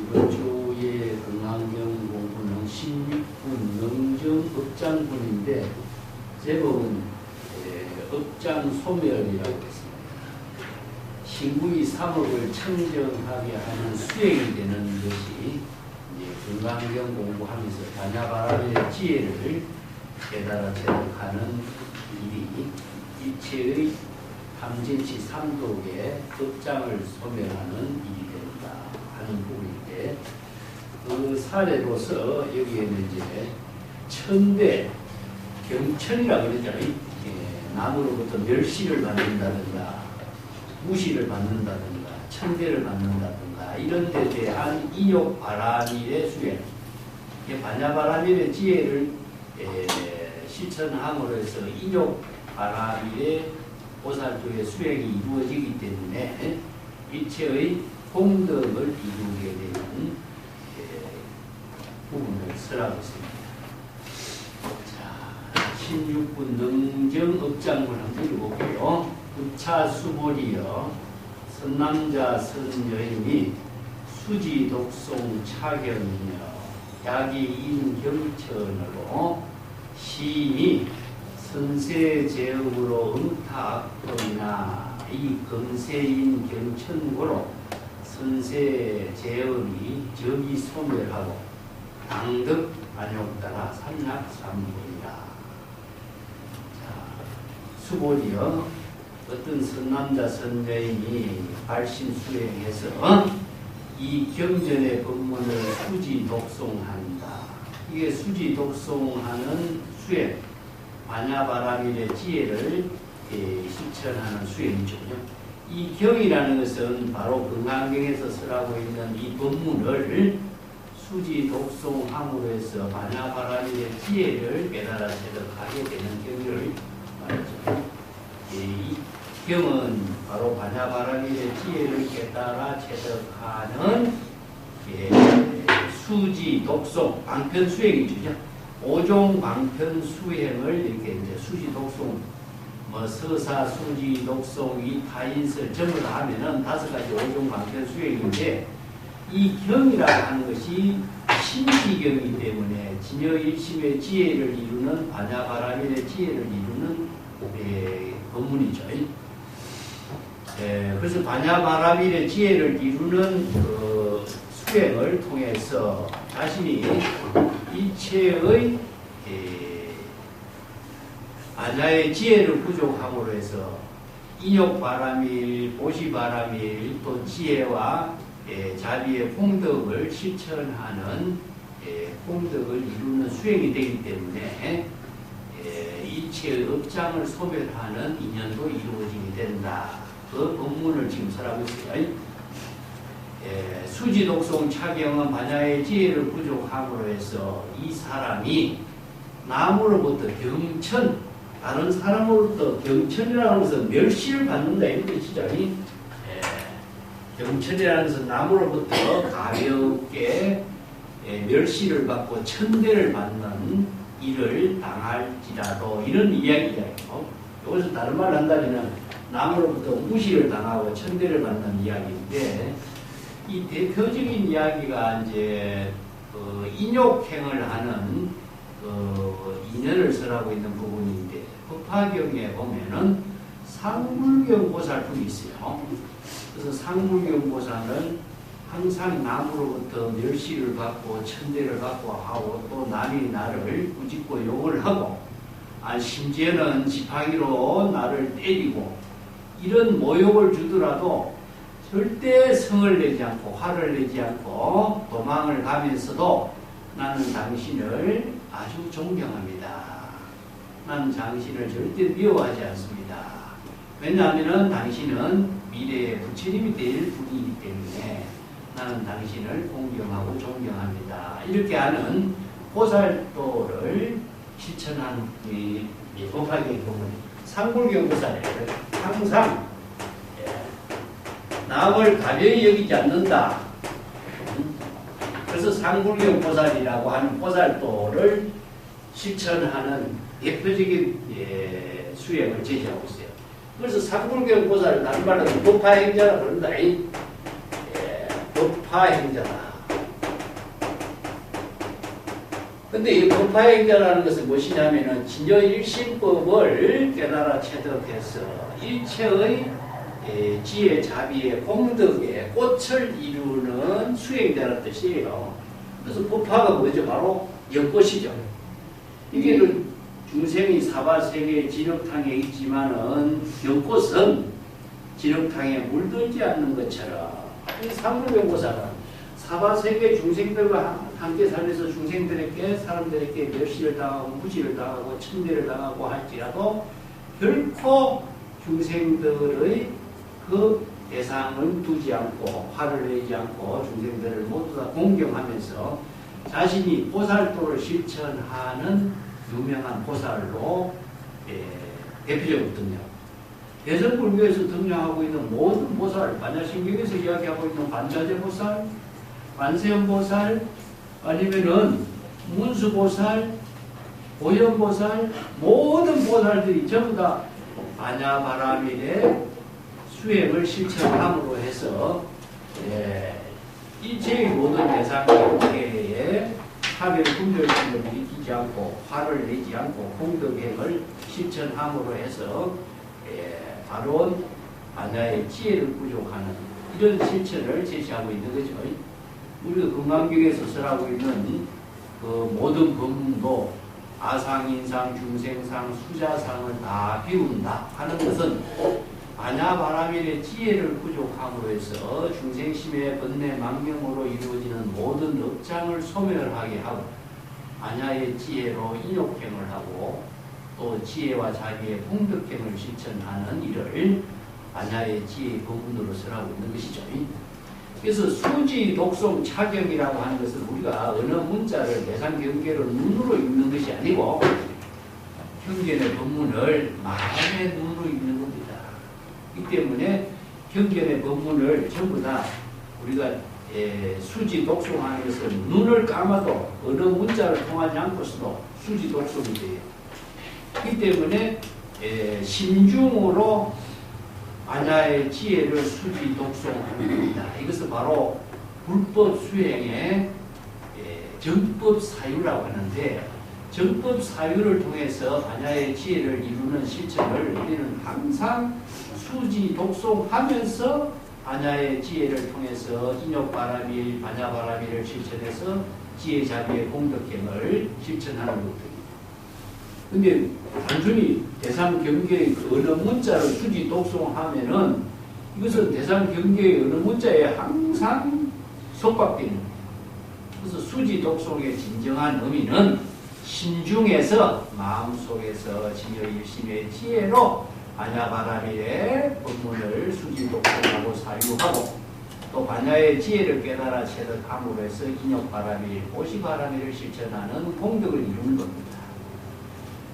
이번 주의 건강경 공부는 16분 능정 업장분인데 제목은 업장 소멸이라고 했습니다. 신구의 3억을 청정하게 하는 수행이 되는 것이 건강경 공부하면서 반야바람의 지혜를 깨달아 제득하는 일이 일체의 탐진치 삼독의 업장을 소멸하는 일이 된다 하는 부분인데, 그 사례로서 여기에는 이제 천대 경천이라고 그랬잖아요. 남으로부터 멸시를 받는다든가 무시를 받는다든가 천대를 받는다든가 이런 데 대한 인욕 바라밀의 수행, 반야바라밀의 지혜를 실천함으로 해서 인욕 바라밀의 보살도의 수행이 이루어지기 때문에 일체의 공덕을 이루게 되는 부분을 쓰라고 했습니다. 자, 16분 능정업장을 한번 읽어볼게요. 부차수보리여 선남자 선여인이 수지독송 차견이며 야기인경천으로 시인이 선세제음으로 응타악법이나 이 금세인 경천고로 선세제음이 적이 소멸하고 당득 안욕따라 삼락삼보이라. 수보리여 어떤 선남자 선여인이 발신수행해서 이 경전의 법문을 수지독송한다. 이게 수지독송하는 수행, 반야바라밀의 지혜를 실천하는 수행이죠. 이 경이라는 것은 바로 건강경에서 쓰라고 있는 이 법문을 수지독송함으로 해서 반야바라밀의 지혜를 깨달아 제득하게 되는 경을 말하죠. 이 경은 바로 반야바라밀의 지혜를 깨달아 제득하는 수지독송, 방편수행이죠. 5종 방편 수행을 이렇게 이제 수지독송, 서사, 수지, 독송, 이 타인설 점을 하면은 5가지 5종 방편 수행인데, 이 경이라고 하는 것이 신지경이기 때문에 진여일심의 지혜를 이루는 반야바라밀의 지혜를 이루는 법문이죠. 그래서 반야바라밀의 지혜를 이루는 그 수행을 통해서 자신이 일체의 반야의 지혜를 부족함으로 해서 인욕바라밀, 보시바라밀, 또 지혜와 자비의 공덕을 실천하는 공덕을 이루는 수행이 되기 때문에 일체의 업장을 소멸하는 인연도 이루어지게 된다. 그 법문을 지금 설하고 있어요. 수지독송 차경은 반야의 지혜를 부족함으로 해서 이 사람이 남으로부터 경천, 다른 사람으로부터 경천이라는 것은 멸시를 받는다 이런 뜻이죠. 경천이라는 것은 남으로부터 가볍게 멸시를 받고 천대를 받는 일을 당할지라도 이런 이야기예요. 여기서 다른 말 한다면 남으로부터 무시를 당하고 천대를 받는 이야기인데, 이 대표적인 이야기가 이제 인욕행을 하는 인연을 설하고 있는 부분인데, 법화경에 보면은 상불경 보살품이 있어요. 그래서 상불경 보살은 항상 남으로부터 멸시를 받고 천대를 받고 하고, 또 남이 나를 꾸짖고 욕을 하고, 심지어는 지팡이로 나를 때리고 이런 모욕을 주더라도 절대 성을 내지 않고 화를 내지 않고 도망을 가면서도 나는 당신을 아주 존경합니다. 나는 당신을 절대 미워하지 않습니다. 왜냐하면 당신은 미래의 부처님이 될 분이기 때문에 나는 당신을 공경하고 존경합니다. 이렇게 하는 보살도를 실천한 이 법화경에 보면 상불경 보살이에요. 항상 남을 가벼이 여기지 않는다. 그래서 상불경 보살이라고 하는 보살도를 실천하는 대표적인 수행을 제시하고 있어요. 그래서 상불경 보살을 다른 말로 법화행자라 그런다. 법화행자다. 근데 이 법화행자라는 것은 무엇이냐면은 진여일심법을 깨달아 체득해서 일체의 지혜, 자비의 공덕의 꽃을 이루는 수행자라는 뜻이에요. 그래서 법화가 뭐죠? 바로 연꽃이죠. 이게 중생이 사바세계의 진흙탕에 있지만은 연꽃은 진흙탕에 물들지 않는 것처럼 상불경보살은 사바세계 중생들과 함께 살면서 중생들에게 사람들에게 멸시를 당하고 무시를 당하고 천대를 당하고 할지라도 결코 중생들의 그 대상을 두지 않고 화를 내지 않고 중생들을 모두 다 공경하면서 자신이 보살도를 실천하는 유명한 보살로 대표적으로 등장. 대성불교에서 등장하고 있는 모든 보살, 반야신경에서 이야기하고 있는 반자재보살, 관세음보살, 아니면은 문수보살, 보현보살, 모든 보살들이 전부 다 반야바라밀의 수행을 실천함으로 해서 일체의 모든 대상계에 차별 분별심을 일으키지 않고 화를 내지 않고 공덕행을 실천함으로 해서 바로 반야의 지혜를 부족하는 이런 실천을 제시하고 있는 거죠. 우리가 금강경에서 설하고 있는 그 모든 법문도 아상인상, 중생상, 수자상을 다 비운다 하는 것은 반야바라밀의 지혜를 부족함으로 해서 중생심의 번뇌 망명으로 이루어지는 모든 업장을 소멸하게 하고 반야의 지혜로 인욕행을 하고 또 지혜와 자비의 공덕행을 실천하는 일을 반야의 지혜의 법문으로 설하고 있는 것이죠. 그래서 수지, 독송, 차경이라고 하는 것은 우리가 어느 문자를 대상 경계로 눈으로 읽는 것이 아니고 경전의 법문을 마음의 눈으로 읽는 겁니다. 이 때문에 경전의 법문을 전부 다 우리가 수지, 독송하는 것은 눈을 감아도 어느 문자를 통하지 않고서도 수지, 독송이 돼요. 이 때문에 심중으로 반야의 지혜를 수지 독송합니다. 이것은 바로 불법 수행의 정법 사유라고 하는데 정법 사유를 통해서 반야의 지혜를 이루는 실천을 우리는 항상 수지 독송하면서 반야의 지혜를 통해서 인욕바라밀, 반야바라밀을 실천해서 지혜 자비의 공덕행을 실천하는 것입니다. 근데 단순히 대상 경계의 어느 문자를 수지 독송하면은 이것은 대상 경계의 어느 문자에 항상 속박되는 거예요. 그래서 수지 독송의 진정한 의미는 신중에서 마음속에서 진여일심의 지혜로 반야바라밀의 법문을 수지 독송하고 사유하고 또 반야의 지혜를 깨달아 체득함으로 해서 인욕바라밀, 보시바라밀을 실천하는 공덕을 이루는 겁니다.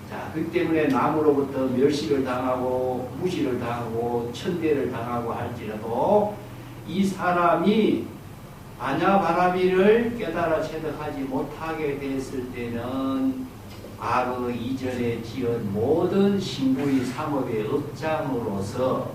자, 그렇기 때문에 남으로부터 멸시를 당하고 무시를 당하고 천대를 당하고 할지라도 이 사람이 반야바라밀을 깨달아 체득하지 못하게 됐을 때는 과거 이전에 지은 모든 신구의 삼업의 업장으로서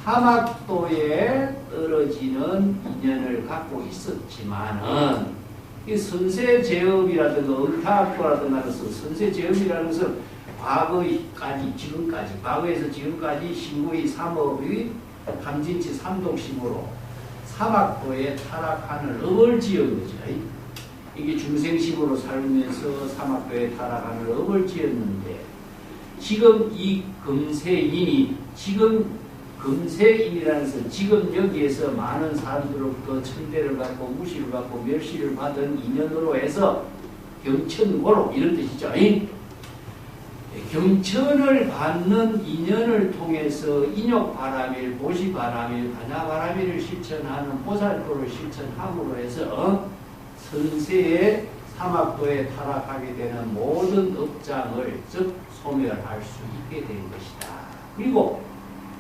사막도에 떨어지는 인연을 갖고 있었지만은 이 선세제업이라든가 은타학도라든가 선세제업이라는 것은 과거까지 지금까지 과거에서 지금까지 신구의 삼업의 감진치 삼독심으로 사막도에 타락하는 업을 지은 거죠. 이게 중생심으로 살면서 사막도에 타락하는 업을 지었는데 지금 이 금세인이 지금 금세인이라는 것은 지금 여기에서 많은 사람들로부터 천대를 받고 무시를 받고 멸시를 받은 인연으로 해서 경천고로 이런 뜻이죠. 경천을 받는 인연을 통해서 인욕바라밀, 보시바라밀, 반야바라밀을 실천하는 보살도를 실천함으로 해서 선세의 사막도에 타락하게 되는 모든 업장을 즉 소멸할 수 있게 된 것이다. 그리고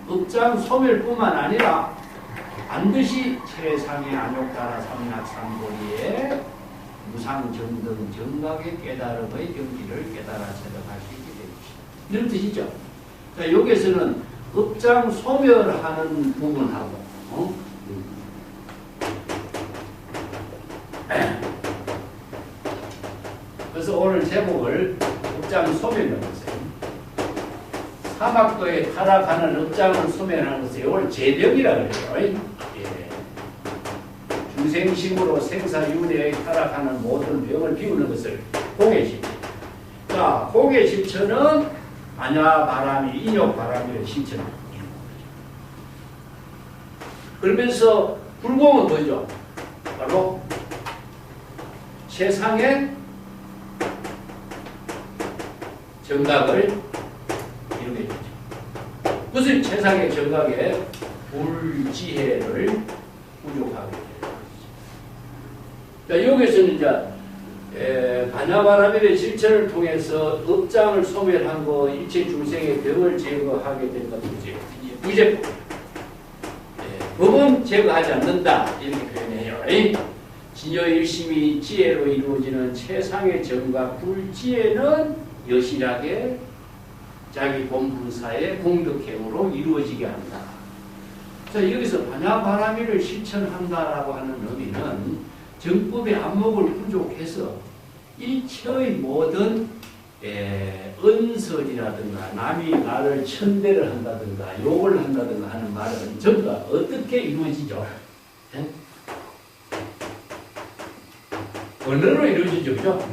업장 소멸뿐만 아니라 반드시 최상의 안욕따라 삼락삼보리의 무상정등 정각의 깨달음의 경지를 깨달아 체득할 수 있게 됩니다. 이런 뜻이죠. 자, 여기에서는 업장 소멸하는 부분하고 그래서 오늘 제목을 업장 소멸이라고 했어요. 사막도에 타락하는 업장을 소멸하는 것을 이걸 재병이라고 그래요. 예. 중생심으로 생사윤회에 타락하는 모든 병을 비우는 것을 공예실천. 자, 공예실천은 반야바람이, 인욕바람이를 실천합니다. 그러면서 불공은 뭐죠? 바로 세상의 정각을 이루게 되죠. 무슨 세상의 정각에 불지혜를 부족하게 되죠. 자, 여기서는 이제 반야바라밀의 실천을 통해서 업장을 소멸한 거, 일체 중생의 병을 제거하게 된 것도 이제 무죄법. 법은 제거하지 않는다 이렇게 표현해요. 진여일심이 지혜로 이루어지는 최상의 정각 불지혜는 여실하게 자기 본분사의 공덕행으로 이루어지게 한다. 자, 여기서 반야바라밀을 실천한다라고 하는 의미는 정법의 안목을 부족해서 일체의 모든 은설이라든가 남이 나를 천대를 한다든가 욕을 한다든가 하는 말은 전부 다 어떻게 이루어지죠? 언어로 이루어지죠, 그죠?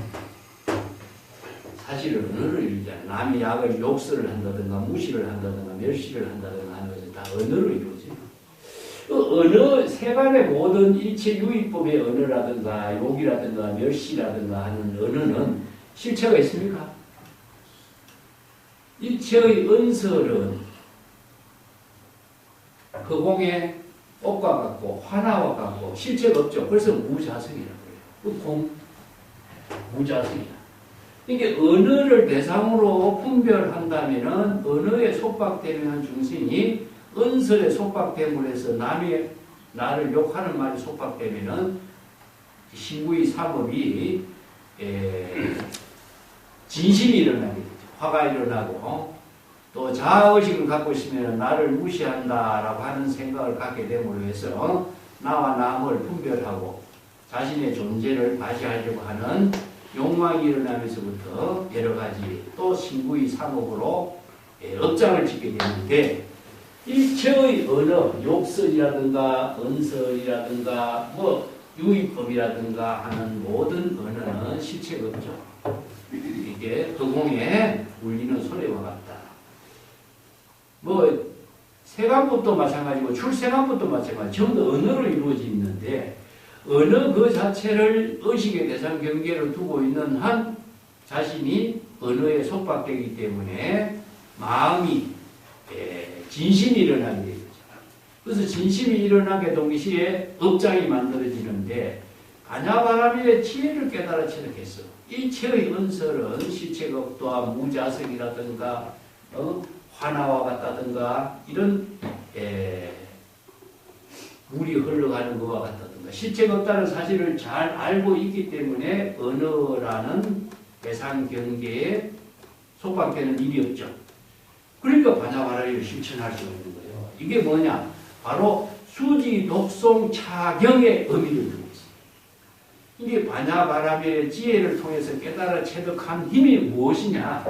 사실은 언어로 이루어지잖아요. 남이 약을 욕설을 한다든가 무시를 한다든가 멸시를 한다든가 하는 것은 다 언어로 이루어져요. 그 언어, 세간의 모든 일체 유의법의 언어라든가 욕이라든가 멸시라든가 하는 언어는 실체가 있습니까? 일체의 은설은 그 공의 옷과 같고 화나와 같고 실체가 없죠. 그래서 무자성이라고 해요. 그 공, 무자성이다. 이게 언어를 대상으로 분별한다면은 언어에 속박되는 중생이 은설에 속박됨으로 해서 남이 나를 욕하는 말이 속박되면은 신구의 사법이 진심이 일어나게 되죠. 화가 일어나고 또 자아의식을 갖고 있으면 나를 무시한다라고 하는 생각을 갖게 됨으로 해서 나와 남을 분별하고 자신의 존재를 과시하려고 하는 욕망이 일어나면서부터 여러 가지 또 신구의 사법으로 업장을 짓게 되는데 일체의 언어, 욕설이라든가 언설이라든가 뭐 유의법이라든가 하는 모든 언어는 실체가 없죠. 이게 허공에 울리는 소리와 같다. 뭐 세간법도 마찬가지고 출세간법도 마찬가지. 전부 언어로 이루어져 있는데 언어 그 자체를 의식의 대상 경계를 두고 있는 한 자신이 언어에 속박되기 때문에 마음이 진심이 일어나게 되죠. 그래서 진심이 일어나게 동시에 업장이 만들어지는데 반야바라밀의 지혜를 깨달아 체득했어. 일체의 은설은 실체가 없다, 무자성이라든가 화나와 같다든가 이런 물이 흘러가는 것과 같다든가 실체가 없다는 사실을 잘 알고 있기 때문에 언어라는 대상 경계에 속박되는 일이 없죠. 그러니까 반야바라밀을 실천할 수 있는 거예요. 이게 뭐냐? 바로 수지 독송 차경의 의미를 두고 있습니다. 이게 반야바라밀의 지혜를 통해서 깨달아 체득한 힘이 무엇이냐?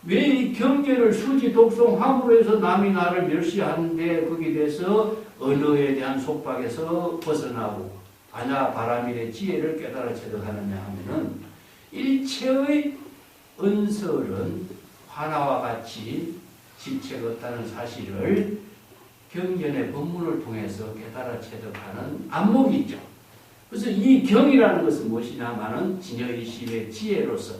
왜 이 경계를 수지 독송함으로 해서 남이 나를 멸시하는데 거기에 대해서 언어에 대한 속박에서 벗어나고 반야바라밀의 지혜를 깨달아 체득하느냐 하면은 일체의 은설은 화나와 같이 실체가 없다는 사실을 경전의 법문을 통해서 깨달아 체득하는 안목이 있죠. 그래서 이 경이라는 것은 무엇이냐면은 진여의심의 지혜로서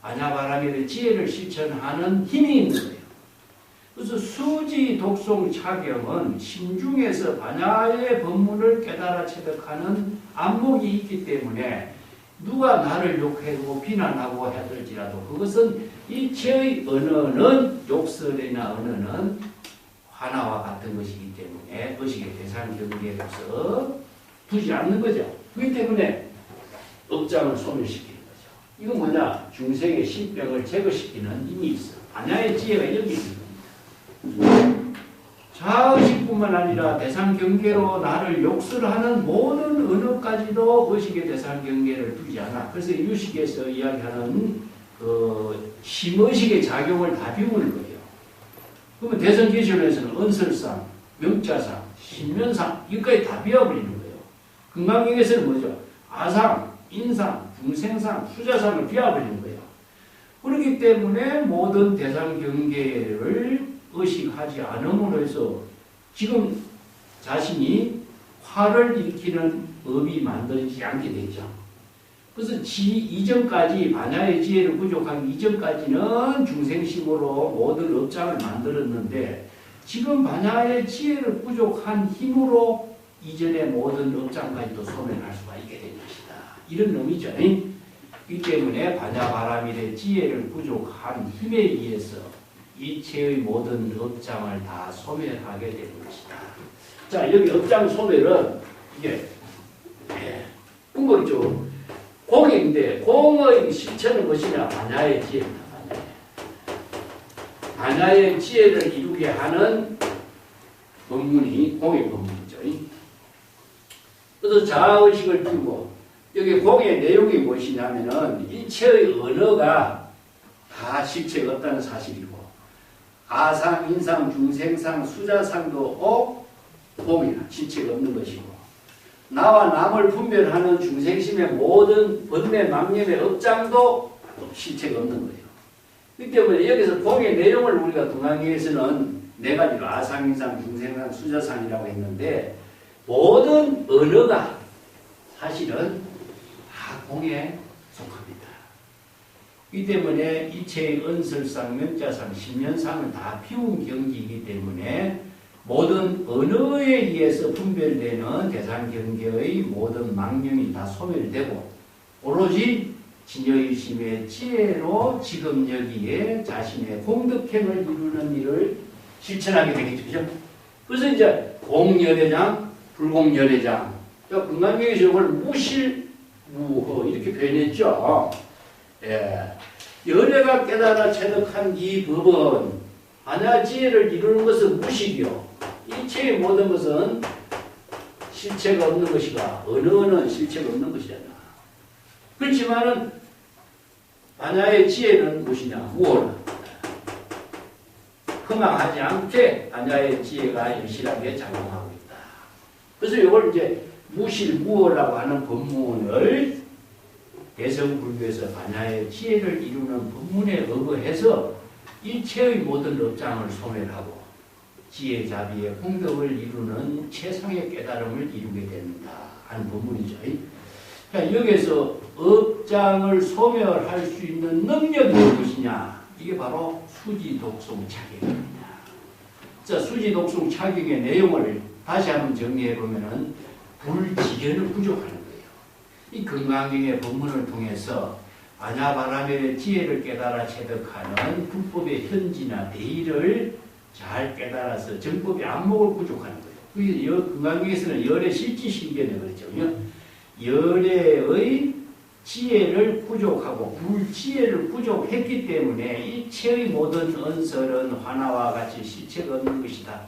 반야바라밀의 지혜를 실천하는 힘이 있는 거예요. 그래서 수지 독송 차경은 심중에서 반야의 법문을 깨달아 체득하는 안목이 있기 때문에 누가 나를 욕하고 비난하고 하더라도 그것은 일체의 언어는 욕설이나 언어는 화나와 같은 것이기 때문에 의식의 대상 경계로서 두지 않는 거죠. 그렇기 때문에 업장을 소멸시키는 거죠. 이건 뭐냐? 중생의 신병을 제거시키는 힘이 있어. 반야의 지혜가 여기 있는 겁니다. 뿐만 아니라 대상 경계로 나를 욕설하는 모든 언어까지도 의식의 대상 경계를 두지 않아. 그래서 유식에서 이야기하는 심의식의 작용을 다 비우는 거예요. 그러면 대성계시론에서는 언설상, 명자상, 신면상 이것까지 다 비워버리는 거예요. 금강경에서는 뭐죠? 아상, 인상, 중생상, 수자상을 비워버리는 거예요. 그렇기 때문에 모든 대상 경계를 의식하지 않음으로 해서 지금 자신이 화를 일으키는 업이 만들지 않게 되죠. 그래서 이전까지 반야의 지혜를 부족하기 이전까지는 중생심으로 모든 업장을 만들었는데 지금 반야의 지혜를 부족한 힘으로 이전의 모든 업장까지도 소멸할 수가 있게 된 것이다. 이런 의미죠. 이 때문에 반야바라밀의 지혜를 부족한 힘에 의해서 이체의 모든 업장을 다 소멸하게 되는 것이다. 자, 여기 업장 소멸은 이게 궁극적으로 공인데 공의 실체는 무엇이냐? 반야의 지혜입니다. 반야의 지혜를 이루게 하는 법문이 공의 법문이죠. 그래서 자아의식을 띄우고 여기 공의 내용이 무엇이냐면은 일체의 언어가 다 실체가 없다는 사실이고 아상, 인상, 중생상, 수자상도 공이나 실체가 없는 것이고 나와 남을 분별하는 중생심의 모든 번뇌, 망념의 업장도 실체가 없는 거예요. 그렇기 때문에 여기서 공의 내용을 우리가 동강에서는 네 가지로 아상, 인상, 중생상, 수자상이라고 했는데 모든 언어가 사실은 다 공에 속합니다. 이 때문에 이체의 언설상, 명자상, 신면상을 다 비운 경지이기 때문에 모든 언어에 의해서 분별되는 대상 경계의 모든 망념이 다 소멸되고 오로지 진여의심의 지혜로 지금 여기에 자신의 공덕행을 이루는 일을 실천하게 되겠죠. 그래서 이제 공열애장, 불공열애장, 금강경에서 이걸 무실무허 이렇게 표현했죠. 열애가 깨달아 체득한 이 법은 반야 지혜를 이루는 것은 무실이요. 일체의 모든 것은 실체가 없는 것이가 언어는 실체가 없는 것이잖아. 그렇지만은 반야의 지혜는 무엇이냐? 무엇이냐? 허망하지 않게 반야의 지혜가 여실하게 작용하고 있다. 그래서 이걸 이제 무실무어라고 하는 법문을 대성불교에서 반야의 지혜를 이루는 법문에 의거해서 일체의 모든 업장을 소멸하고 지혜자비의 공덕을 이루는 최상의 깨달음을 이루게 된다 하는 법문이죠. 자, 여기에서 업장을 소멸할 수 있는 능력이 무엇이냐? 이게 바로 수지독송 차격입니다. 자, 수지독송 차격의 내용을 다시 한번 정리해 보면은 불지견은 부족하는 거예요. 이 금강경의 법문을 통해서 반야바라밀의 지혜를 깨달아 체득하는 불법의 현지나 대의를 잘 깨달아서 정법의 안목을 부족하는 거예요. 그래서 금강경에서는 열의 실지실견을 그랬죠. 열의 지혜를 부족하고 불지혜를 부족했기 때문에 일체의 모든 언설은 화나와 같이 실체가 없는 것이다.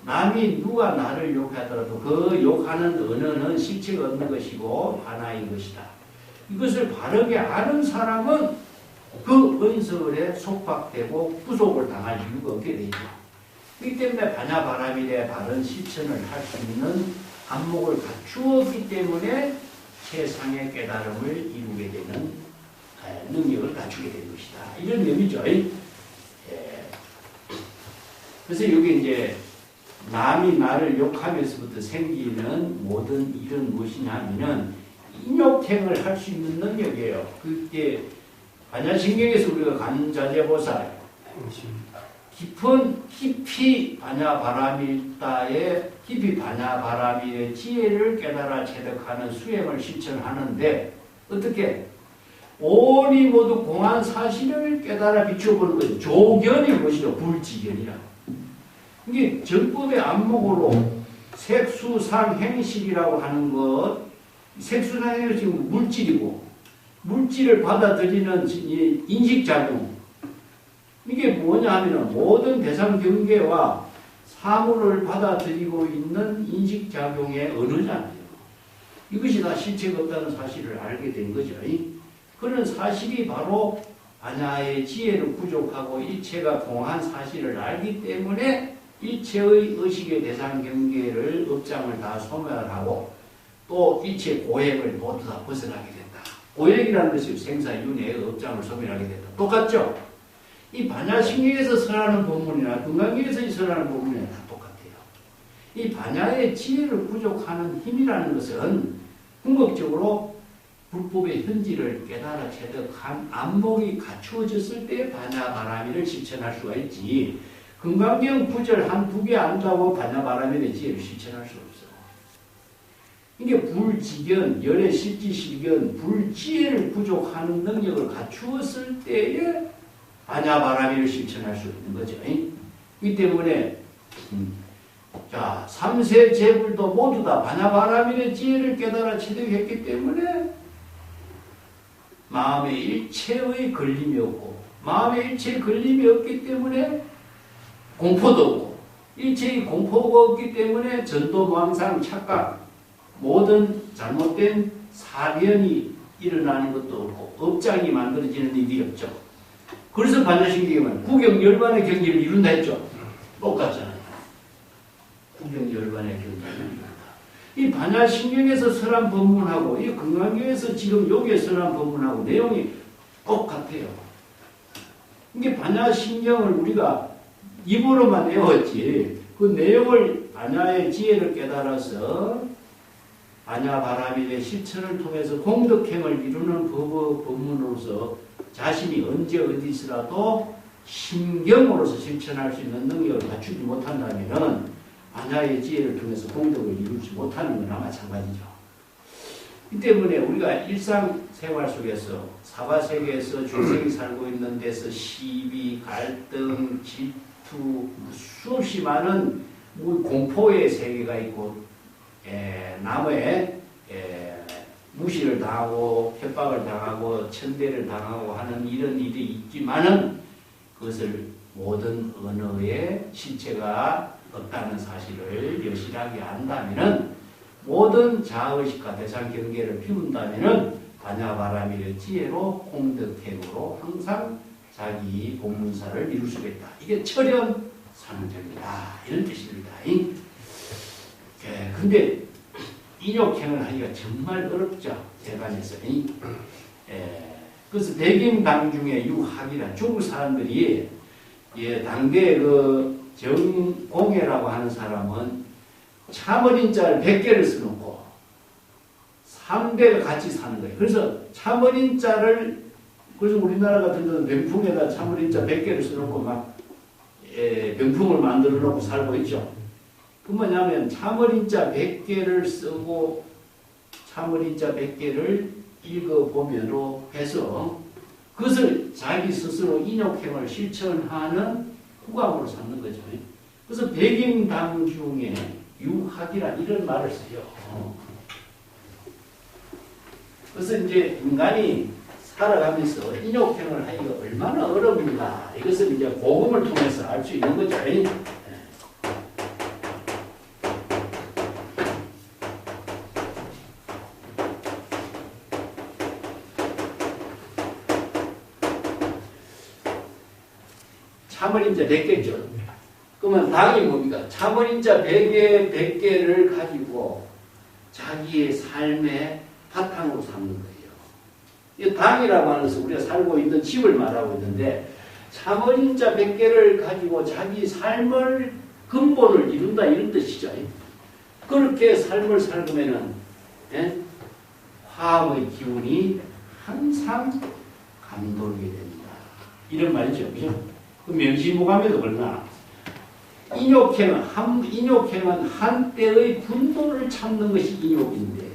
남이 누가 나를 욕하더라도 그 욕하는 언어는 실체가 없는 것이고 화나인 것이다. 이것을 바르게 아는 사람은 그 언설에 속박되고 구속을 당할 이유가 없게 되죠. 그렇기 때문에 반야바라밀의 바른 실천을 할 수 있는 안목을 갖추었기 때문에 최상의 깨달음을 이루게 되는 능력을 갖추게 된 것이다. 이런 의미죠. 그래서 여기 이제 남이 나를 욕하면서부터 생기는 모든 일은 무엇이냐 하면은 인욕행을 할 수 있는 능력이에요. 그게 반야신경에서 우리가 간자재보살 깊이 반야바라밀다의 깊이 반야바라밀의 지혜를 깨달아 체득하는 수행을 실천하는데 어떻게 온이 모두 공한 사실을 깨달아 비춰보는 거죠. 조견이 무엇이죠? 불지견이라. 이게 정법의 안목으로 색수상행식이라고 하는 것, 색수상행식은 물질이고 물질을 받아들이는 인식작용. 이게 뭐냐 하면 모든 대상 경계와 사물을 받아들이고 있는 인식작용의 언어잖아요. 이것이 다 실체가 없다는 사실을 알게 된 거죠. 그런 사실이 바로 반야의 지혜를 부족하고 일체가 공한 사실을 알기 때문에 일체의 의식의 대상 경계를 업장을 다 소멸하고 또 일체 고액을 모두 다 벗어나게 된다. 고액이라는 것이 생사윤회의 업장을 소멸하게 된다. 똑같죠? 이 반야신경에서 설하는 법문이나 금강경에서 설하는 법문이나 다 똑같아요. 이 반야의 지혜를 부족하는 힘이라는 것은 궁극적으로 불법의 현지를 깨달아 체득한 안목이 갖추어졌을 때 반야바라미를 실천할 수가 있지, 금강경 구절 한 두 개 안다고 반야바라미의 지혜를 실천할 수 없어. 이게 불지견, 열의 실지실견, 불지혜를 부족하는 능력을 갖추었을 때에 반야바라미를 실천할 수 있는 거죠. 이 때문에 자, 삼세 제불도 모두 다 반야바라미의 지혜를 깨달아 체득했기 때문에 마음에 일체의 걸림이 없고, 마음에 일체의 걸림이 없기 때문에 공포도 없고, 일체의 공포가 없기 때문에 전도, 망상, 착각, 모든 잘못된 사변이 일어나는 것도 없고 업장이 만들어지는 일이 없죠. 그래서 반야신경은 구경열반의 경지를 이룬다 했죠. 똑같잖아요. 구경열반의 경지를 이룬다. 이 반야신경에서 설한 법문하고 이 금강경에서 지금 여기에 설한 법문하고 내용이 똑같아요. 이게 반야신경을 우리가 입으로만 외웠지, 그 내용을 반야의 지혜를 깨달아서 반야바라미의 실천을 통해서 공덕행을 이루는 법문으로서 자신이 언제 어디서라도 신경으로서 실천할 수 있는 능력을 갖추지 못한다면 반야의 지혜를 통해서 공덕을 이루지 못하는 거나 마찬가지죠. 이 때문에 우리가 일상생활 속에서 사바세계에서 중생이 살고 있는 데서 시비, 갈등, 질투, 수없이 많은 공포의 세계가 있고 남의 무시를 당하고 협박을 당하고 천대를 당하고 하는 이런 일이 있지만은 그것을 모든 언어의 실체가 없다는 사실을 여실하게 안다면은 모든 자아의식과 대상 경계를 피운다면은 반야바라미의 지혜로 공덕행으로 항상 자기 본문사를 이룰 수가 있다. 이게 철현 상정이다. 이런 뜻입니다. 근데 인욕행을 하기가 정말 어렵죠. 세간에서. 그래서 백인당 중에 유학이라 중국 사람들이 당대 그 정공회라고 하는 사람은 참어린자를 100개를 써놓고 3대가 같이 사는 거예요. 그래서 참어린자를, 그래서 우리나라 같은 데는 병풍에다 참어린자 100개를 써놓고 막 병풍을 만들어 놓고 살고 있죠. 그 뭐냐면 참어린자 100개를 쓰고 참어린자 100개를 읽어보면로 해서 그것을 자기 스스로 인욕행을 실천하는 후광으로 삼는 거죠. 그래서 백인당 중에 유학이란 이런 말을 써요. 그래서 이제 인간이 살아가면서 인욕행을 하기가 얼마나 어려운가, 이것을 이제 복음을 통해서 알 수 있는 거죠. 참어린자 100개죠. 그러면 당이 뭡니까? 참어린자 100개를 가지고 자기의 삶의 바탕으로 삼는 거예요. 이 당이라고 하는 것은 우리가 살고 있는 집을 말하고 있는데, 참어린자 100개를 가지고 자기 삶을 근본을 이룬다, 이런 뜻이죠. 그렇게 삶을 살면은 화합의 기운이 항상 감돌게 됩니다. 이런 말이죠. 그죠? 그 명심무감에도 그러나 인욕행은 한때의 분노를 참는 것이 인욕인데,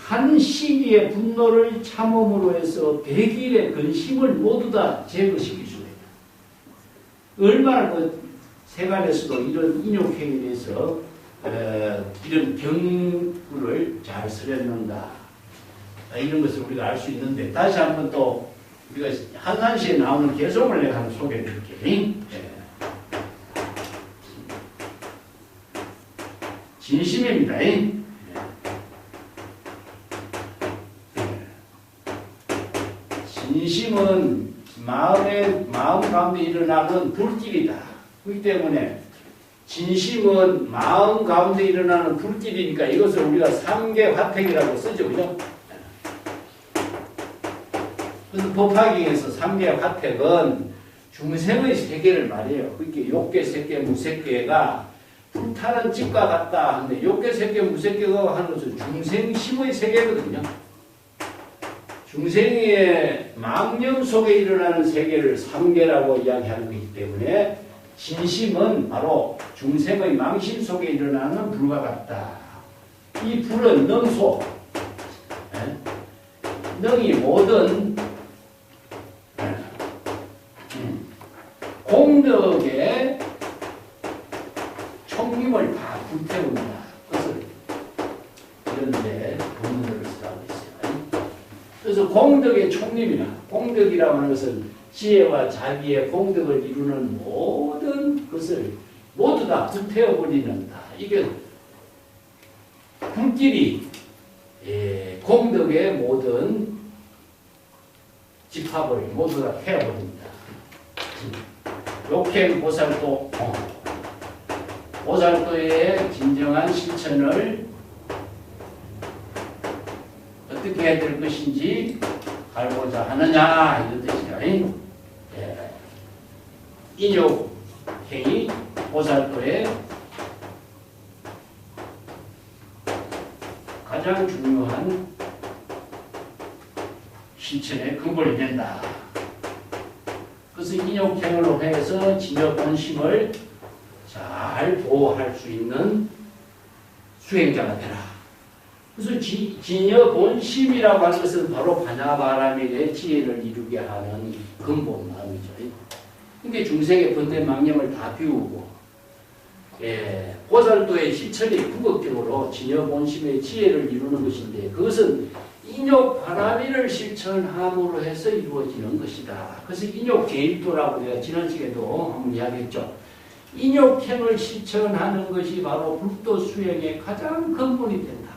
한 시기의 분노를 참음으로 해서 100일의 근심을 모두 다 제거시킬 수가 있다. 얼마나 그 세간에서도 이런 인욕행에 대해서 이런 경구를 잘 설했는가, 이런 것을 우리가 알 수 있는데, 다시 한번 또 우리가 한산시에 나오는 개송을 내가 한번 소개해 드릴게요. 진심입니다. 진심은 마음 가운데 일어나는 불길이다. 그렇기 때문에 진심은 마음 가운데 일어나는 불길이니까 이것을 우리가 삼계화택이라고 쓰죠. 그죠? 그래서 법화경에서 삼계화택은 중생의 세계를 말해요. 그렇게 욕계, 색계, 무색계가 불타는 집과 같다 하는데 욕계, 색계, 무색계가 하는 것은 중생심의 세계거든요. 중생의 망념 속에 일어나는 세계를 삼계라고 이야기하는 것이기 때문에 진심은 바로 중생의 망심 속에 일어나는 불과 같다. 이 불은 능소, 능이 모든 공덕의 총림을 다 불태운다. 그것을 이런데 본문을 쓰라고 있어요. 그래서 공덕의 총림이나 공덕이라고 하는 것은 지혜와 자비의 공덕을 이루는 모든 것을 모두 다 불태워버리는다. 이게 불길이 공덕의 모든 집합을 모두 다 태워버립니다. 욕행 보살도 보살도의 진정한 실천을 어떻게 해야 될 것인지 알고자 하느냐 이런 뜻이야. 인욕행위 보살도의 가장 중요한 실천의 근본이 된다. 그래서 인욕행위로 해서 진여 본심을 잘 보호할 수 있는 수행자가 되라. 그래서 진여 본심이라고 하는 것은 바로 반야바라밀의 지혜를 이루게 하는 근본 마음이죠. 그러니까 중생의 번된 망념을 다 비우고 보살도의 실천이 궁극적으로 진여 본심의 지혜를 이루는 것인데 그것은 인욕 바라밀을 실천함으로 해서 이루어지는 것이다. 그래서 인욕 제일도라고 내가 지난 시간에도 한번 이야기했죠. 인욕행을 실천하는 것이 바로 불도 수행의 가장 근본이 된다.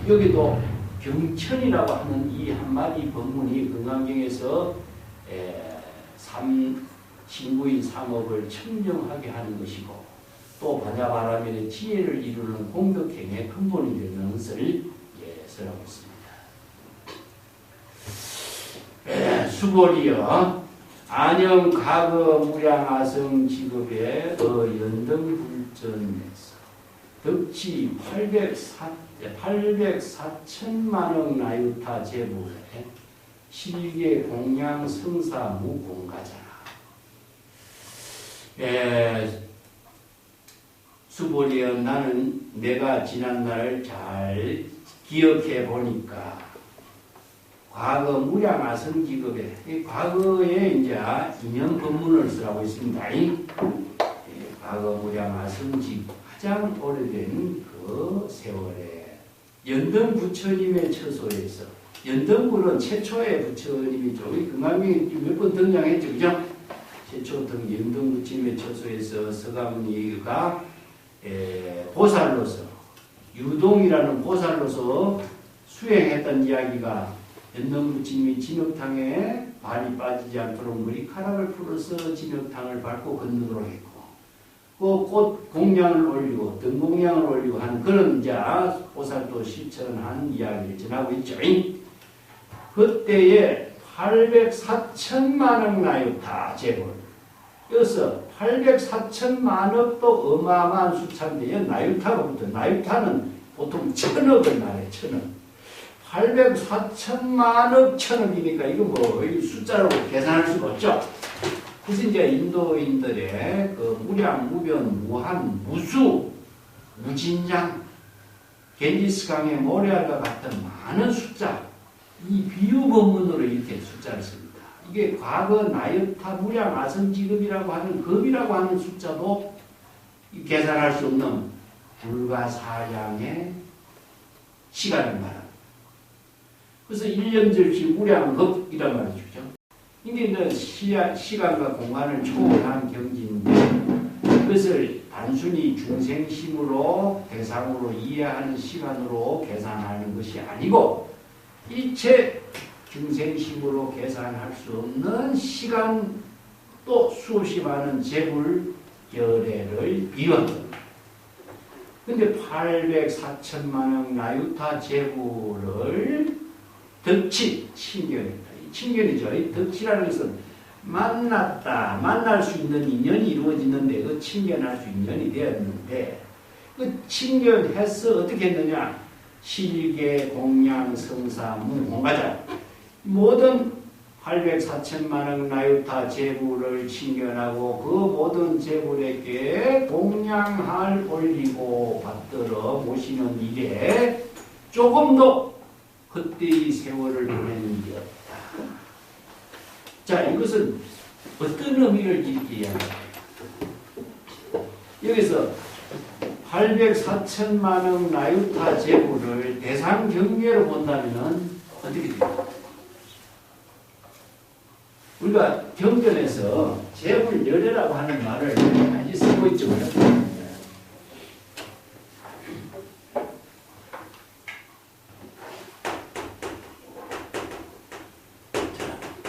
여기도 경천이라고 하는 이 한마디 법문이 금강경에서 신구인 삼업을 청정하게 하는 것이고 또 반야바라밀의 지혜를 이루는 공덕행의 근본이 되는 것을 쓰라고 있습니다. 수보리여 안영 가거 무량 아성 지급에 연등불전에서 덕지 804천만억 나유타 제부에 실계 공양 성사 무공가잖아. 수보리여 나는 내가 지난날을 잘 기억해 보니까 과거 무량아성기급에 과거에 이제 인연 법문을 쓰라고 있습니다. 과거 무량아성지 가장 오래된 그 세월에 연등 부처님의 처소에서 연등군은 최초의 부처님이죠. 금강경에 몇 번 등장했죠, 그죠? 최초 연등 부처님의 처소에서 서가모니가 보살로서 유동이라는 보살로서 수행했던 이야기가 연등부처님이 진흙탕에 발이 빠지지 않도록 머리카락을 풀어서 진흙탕을 밟고 건너도록 했고 그 꽃 공양을 올리고 등 공양을 올리고 하는 그런 이제 보살도 실천한 이야기를 전하고 있죠. 그때에 804천만억 나유타 제볼 여기서 804천만억도 어마어마한 숫자인데요. 나유타로부터 나유타는 보통 천억을 말해. 천억. 804천만억 천억이니까 이거 뭐 숫자로 계산할 수가 없죠. 그래서 이제 인도인들의 그 무량, 무변, 무한, 무수, 무진장, 겐지스강의 모래알과 같은 많은 숫자, 이 비유 법문으로 이렇게 숫자를 씁니다. 이게 과거 나유타 무량 아성지급이라고 하는 급이라고 하는 숫자도 계산할 수 없는 불가사량의 시간을 말합니다. 그래서 1년절시 무량급이란 말이죠. 이게 이제 시간과 공간을 초월한 경지인데 그것을 단순히 단순히 중생심으로 대상으로 이해하는 시간으로 계산하는 것이 아니고 일체 중생심으로 계산할 수 없는 시간 또 수없이 많은 재물 열애를 비운 겁니다. 근데 800, 4천만 원 나유타 재물을 덕치, 친견이다. 이 친견이죠. 이 덕치라는 것은 만났다, 만날 수 있는 인연이 이루어지는데 그 친견할 수 인연이 되었는데 그 친견해서 어떻게 했느냐? 실계, 공양, 성사, 문공가자 모든 800, 4천만 원 나유타 재물을 친견하고 그 모든 재물에게 공양할 올리고 받들어 모시는 일에 조금도 헛되이 세월을 보내는 게 없다. 자, 이것은 어떤 의미를 이렇게 이야기합니까? 여기서 800, 4천만 원 나유타 재물을 대상 경계로 본다면 어떻게 됩니까? 우리가 경전에서 재물열애라고 하는 말을 많이 쓰고 있죠.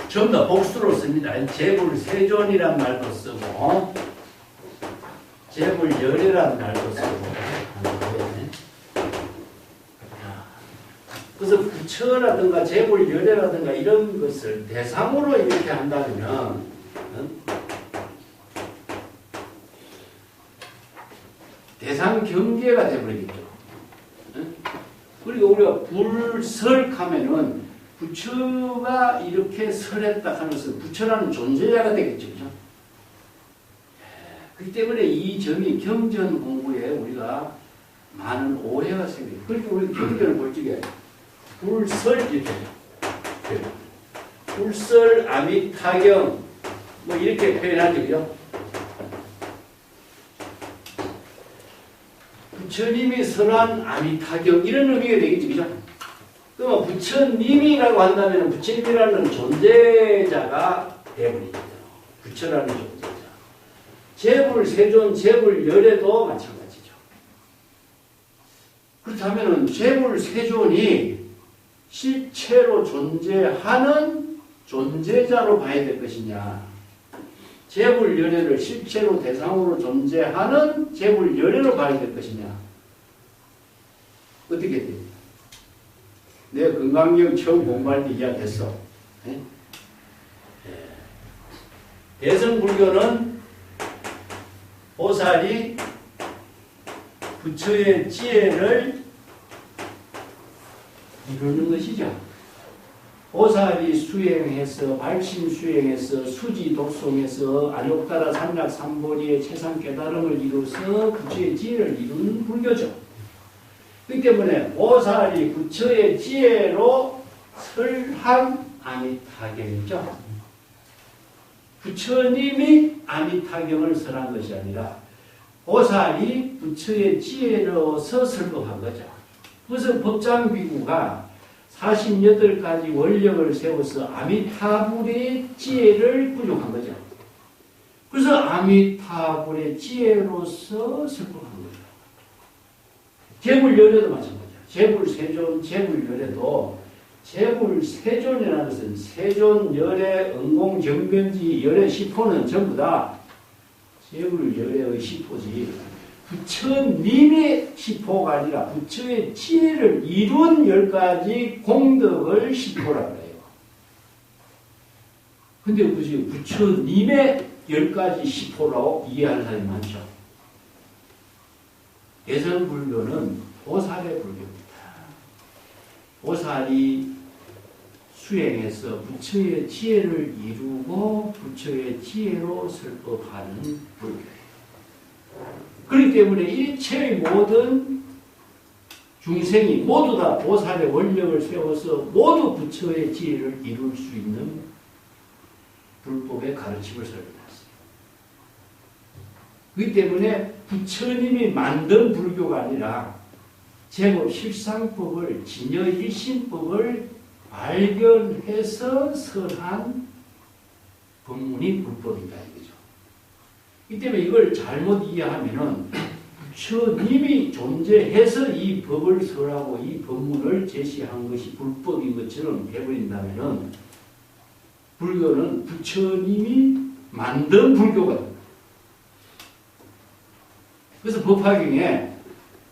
좀 더 복수로 씁니다. 재물세존이란 말도 쓰고 재물열애라는 말도 쓰고 그래서 부처라든가 재물열애라든가 이런 것을 대상으로 이렇게 한다면 대상 경계가 되어버리겠죠. 그리고 우리가 불설하면은 부처가 이렇게 설했다 하면서 부처라는 존재자가 되겠죠. 그죠? 그렇기 때문에 이 점이 경전 공부에 우리가 많은 오해가 생겨요. 그러니까 우리 경전을 볼 적에 불설 이렇게 불설 아미타경 뭐 이렇게 표현하죠. 그죠? 부처님이 설한 아미타경 이런 의미가 되겠죠. 그죠? 그러면 부처님이라고 한다면 부처님이라는 존재자가 되어버리죠. 부처라는 존재자. 재물세존, 재물열애도 마찬가지죠. 그렇다면 재물세존이 실체로 존재하는 존재자로 봐야 될 것이냐, 재물열애를 실체로 대상으로 존재하는 재물열애로 봐야 될 것이냐, 어떻게 됩니까? 내가 건강경 처음 공부할 때 이야기했어. 대승불교는 보살이 부처의 지혜를 이루는 것이죠. 보살이 수행해서 발심 수행해서 수지 독송해서 아욕다라 삼락 삼보리의 최상 깨달음을 이루어서 부처의 지혜를 이루는 불교죠. 그렇기 때문에 보살이 부처의 지혜로 설한 아미타경이죠. 부처님이 아미타경을 설한 것이 아니라 보살이 부처의 지혜로서 설법한 거죠. 그래서 법장비구가 48가지 원력을 세워서 아미타불의 지혜를 부족한 거죠. 그래서 아미타불의 지혜로서 설법한 거죠. 재물열애도 마찬가지야. 재물세존, 재물열애도 재물세존이라는 것은 세존, 열애, 응공, 정변지, 열애, 시포는 전부 다 재물열애의 시포지 부처님의 시포가 아니라 부처의 지혜를 이룬 10가지 공덕을 시포라고 해요. 근데 굳이 부처님의 10가지 시포라고 이해하는 사람이 많죠. 대승불교는 보살의 불교입니다. 보살이 수행해서 부처의 지혜를 이루고 부처의 지혜로 설법하는 불교예요. 그렇기 때문에 일체의 모든 중생이 모두 다 보살의 원력을 세워서 모두 부처의 지혜를 이룰 수 있는 불법의 가르침을 설명했어요. 그렇기 때문에 부처님이 만든 불교가 아니라 제법 실상법을 진여일심법을 발견해서 설한 법문이 불법이다 이거죠. 이 때문에 이걸 잘못 이해하면은 부처님이 존재해서 이 법을 설하고 이 법문을 제시한 것이 불법인 것처럼 해버린다면 불교는 부처님이 만든 불교가 됩니다. 그래서 법화경에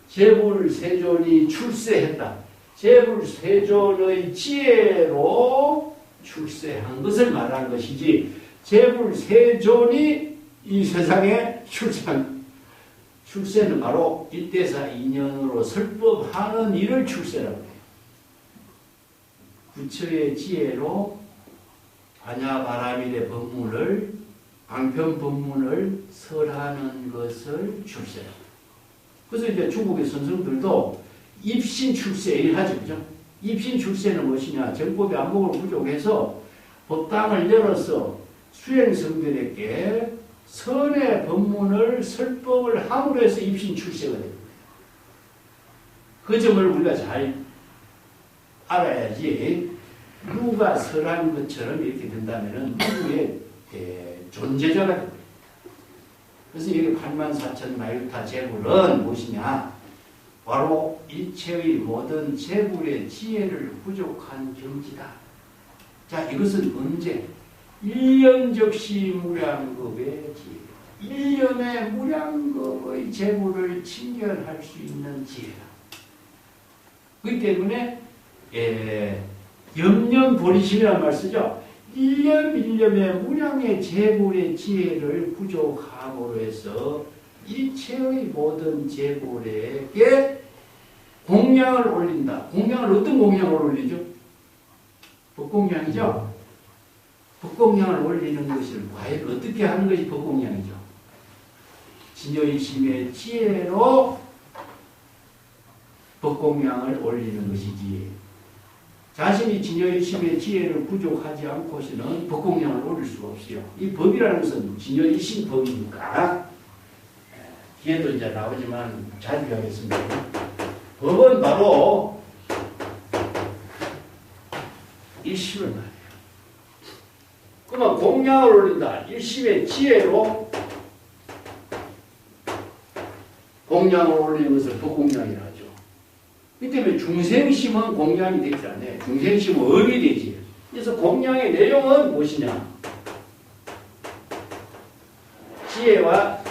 제불세존이 출세했다. 제불세존의 지혜로 출세한 것을 말하는 것이지 제불세존이 이 세상에 출세는 바로 일대사 인연으로 설법하는 일을 출세라고 해요. 부처의 지혜로 반야바라밀의 법문을 방편 법문을 설하는 것을 출세라고 해요. 그래서 이제 중국의 선생들도 입신 출세를 하죠. 그죠? 입신 출세는 무엇이냐? 정법이 안목을 부족해서 법당을 열어서 수행성들에게 선의 법문을 설법을 함으로 해서 입신 출세가 됩니다. 그 점을 우리가 잘 알아야지 누가 설한 것처럼 이렇게 된다면 누구의 존재자가 됩니다. 그래서 여기 84,000마유타 제불은 무엇이냐? 바로 일체의 모든 제불의 지혜를 부족한 경지다. 자, 이것은 언제? 일념적시 무량겁의 지혜. 일념의 무량겁의 제불을 친결할 수 있는 지혜다. 그렇기 때문에 염념보리심이라는 말 쓰죠. 일념의 무량의 제불의 지혜를 부족함으로 해서 일체의 모든 제불에게 공양을 올린다. 공양을 어떤 공양을 올리죠? 법공양이죠. 법공양을 올리는 것을 과연 어떻게 하는 것이 법공양이죠? 진여의심의 지혜로 법공양을 올리는 것이지 자신이 진여의심의 지혜를 부족하지 않고서는 법공양을 올릴 수가 없어요. 이 법이라는 것은 진여의심 법이니까 뒤에도 이제 나오지만 잘 이해하겠습니다. 법은 바로 일심을 말해요. 그러면 공양을 올린다. 일심의 지혜로 공양을 올리는 것을 법공양이라 하죠. 이 때문에 중생심은 공양이 되지 않아요. 중생심은 업이 되지. 그래서 공양의 내용은 무엇이냐? 지혜와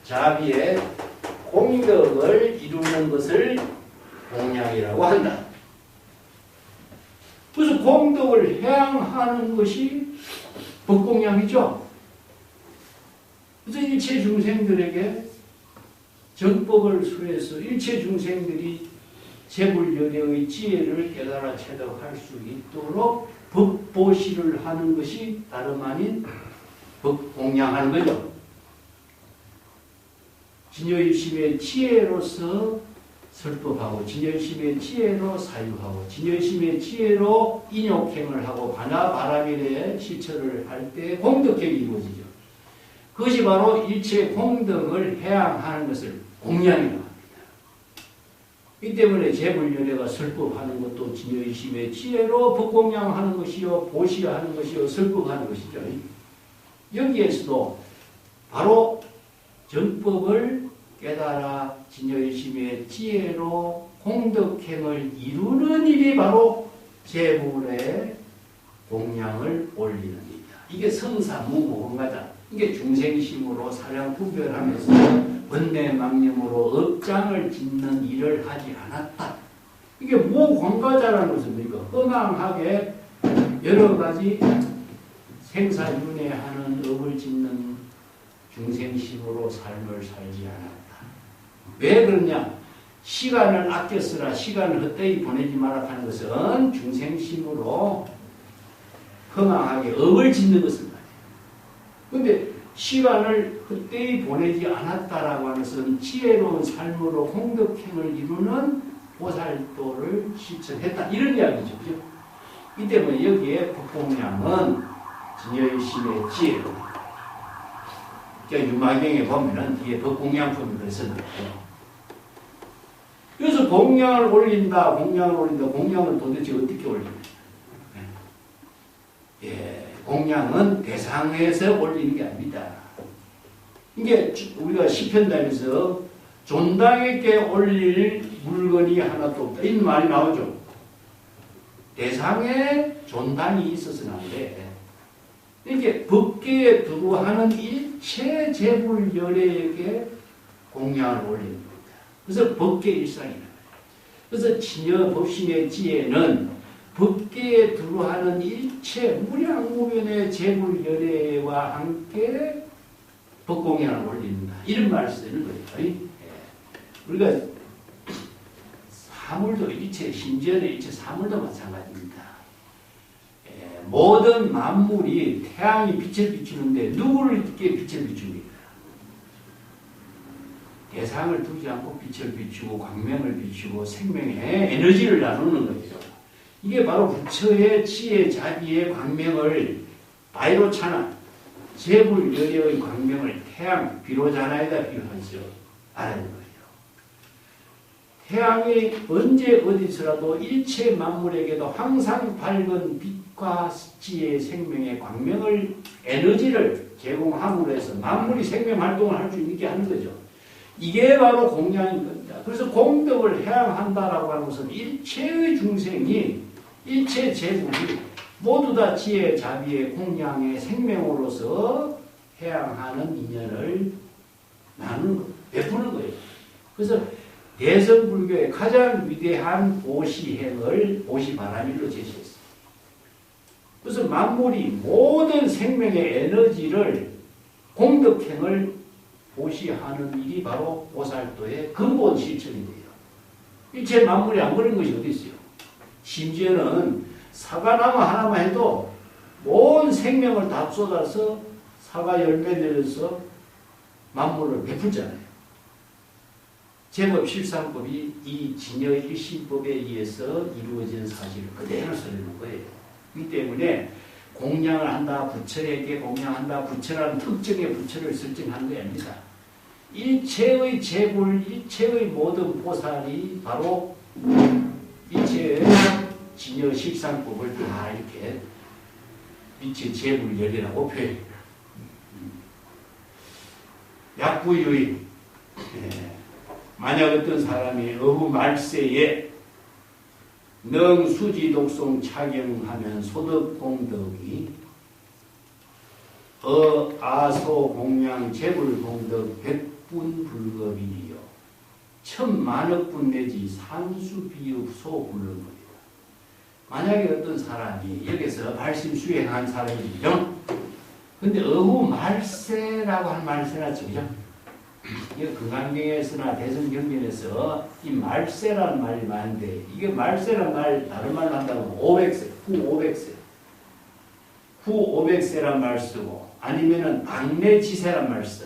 자비의 공덕을 이루는 것을 공양이라고 한다. 그래서 공덕을 해양하는 것이 법공양이죠. 그래서 일체 중생들에게 정법을 수해서 일체 중생들이 제불열애의 지혜를 깨달아 체득할 수 있도록 법보시를 하는 것이 다름 아닌 법공양하는 거죠. 진여의심의 지혜로서 설법하고 진여의심의 지혜로 사유하고 진여의심의 지혜로 인욕행을 하고 반야바라밀의 실천을 할 때 공덕행이 이루어지죠. 그것이 바로 일체 공덕을 해양하는 것을 공양이라고 합니다. 이 때문에 제불열애가 설법하는 것도 진여의심의 지혜로 법공양하는 것이요 보시하는 것이요 설법하는 것이죠. 여기에서도 바로 정법을 깨달아 진여의심의 지혜로 공덕행을 이루는 일이 바로 제불의 공양을 올리는 일이다. 이게 성사무무언가다. 이게 중생심으로 사량 분별하면서 번뇌망념으로 업장을 짓는 일을 하지 않았다. 이게 무관가자라는 것은 뭡니까? 허망하게 여러 가지 생사윤회하는 업을 짓는 중생심으로 삶을 살지 않았다. 왜 그러냐? 시간을 아껴 쓰라, 시간을 헛되이 보내지 마라 하는 것은 중생심으로 허망하게 업을 짓는 것을 말이에요. 그런데 시간을 헛되이 보내지 않았다라고 하는 것은 지혜로운 삶으로 공덕행을 이루는 보살도를 실천했다. 이런 이야기죠. 그죠? 이 때문에 여기에 법공양은 진여의심의 지혜. 유마경에 보면은 뒤에 법공양품이 그랬었는데. 그래서 공양을 올린다, 공양을 도대체 어떻게 올리냐. 공양은 대상에서 올리는 게 아닙니다. 이게 우리가 시편 다니면서 존당에게 올릴 물건이 하나도 없다. 이런 말이 나오죠. 대상에 존당이 있어서는 안 돼. 이렇게 법계에 두루하는 일체 재불열애에게 공양을 올리는 겁니다. 그래서 법계 일상이다. 그래서 진여 법신의 지혜는 법계에 두루하는 일체 무량무변의 재불열애와 함께 법공양을 올린다. 이런 말을 쓰는 거예요. 우리가 사물도 일체, 심지어는 일체 사물도 마찬가지입니다. 모든 만물이 태양이 빛을 비추는데 누구를 이렇게 빛을 비춥니까? 대상을 두지 않고 빛을 비추고 광명을 비추고 생명의 에너지를 나누는 거죠. 이게 바로 부처의 지혜, 자비의 광명을 바이로차나 재불열애의 광명을 태양, 비로자나에다 비유하죠. 알아야 거예요. 태양이 언제 어디서라도 일체 만물에게도 항상 밝은 빛과 지혜의 생명의 광명을, 에너지를 제공함으로 해서 만물이 생명 활동을 할 수 있게 하는 거죠. 이게 바로 공양인 겁니다. 그래서 공덕을 해야 한다라고 하는 것은 일체의 중생이, 일체 제국이 모두 다 지혜, 자비의 공양의 생명으로서 해양하는 인연을 나누는 것, 베푸는 거예요. 그래서 대성불교의 가장 위대한 보시행을 보시바라밀로 제시했습니다. 그래서 만물이 모든 생명의 에너지를, 공덕행을 보시하는 일이 바로 보살도의 근본 실천인데요. 일체 만물이 안 그런 것이 어디 있어요? 심지어는 사과나무 하나만 해도 온 생명을 다 쏟아서 사과 열매 내려서 만물을 베풀잖아요. 제법 실상법이 이 진여 일신법에 의해서 이루어진 사실을 그대로 설명하는 거예요. 이 때문에 공양을 한다, 부처에게 공양한다, 부처라는 특정의 부처를 설정한 게 아닙니다. 일체의 재불, 일체의 모든 보살이 바로 일체의 진여 실상법을 다 이렇게 빛의 재불열이라고 표현합니다. 약부유의, 만약 어떤 사람이 어부 말세에 능수지 독송 착용하면 소득공덕이 아소 공양 재불공덕 100분 불급이요 천만억분 내지 산수비읍 소불급입니다. 만약에 어떤 사람이 여기서 발심 수행한 사람이죠. 근데 어부 말세라고 하는 말을 써놨죠. 그죠? 이게 금강경에서나 대성경전에서 이 말세라는 말이 많은데, 이게 말세라는 말 다른 말로 한다면 500세, 후 500세, 후 500세란 말 쓰고, 아니면은 당내지세란 말 써.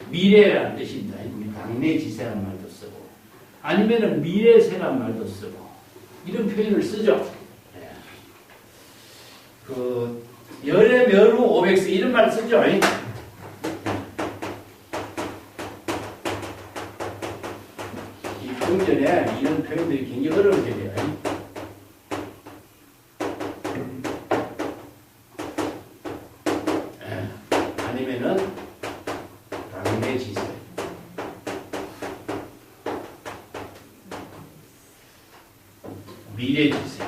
미래라는 뜻입니다. 당내지세란 말도 쓰고, 아니면은 미래세란 말도 쓰고, 이런 표현을 쓰죠. 그 열의 멸후 500세 이런 말 쓰죠. 경전에 이런 표현들이 굉장히 어려운 표현이에요. 아니면은 당내지세, 미래지세.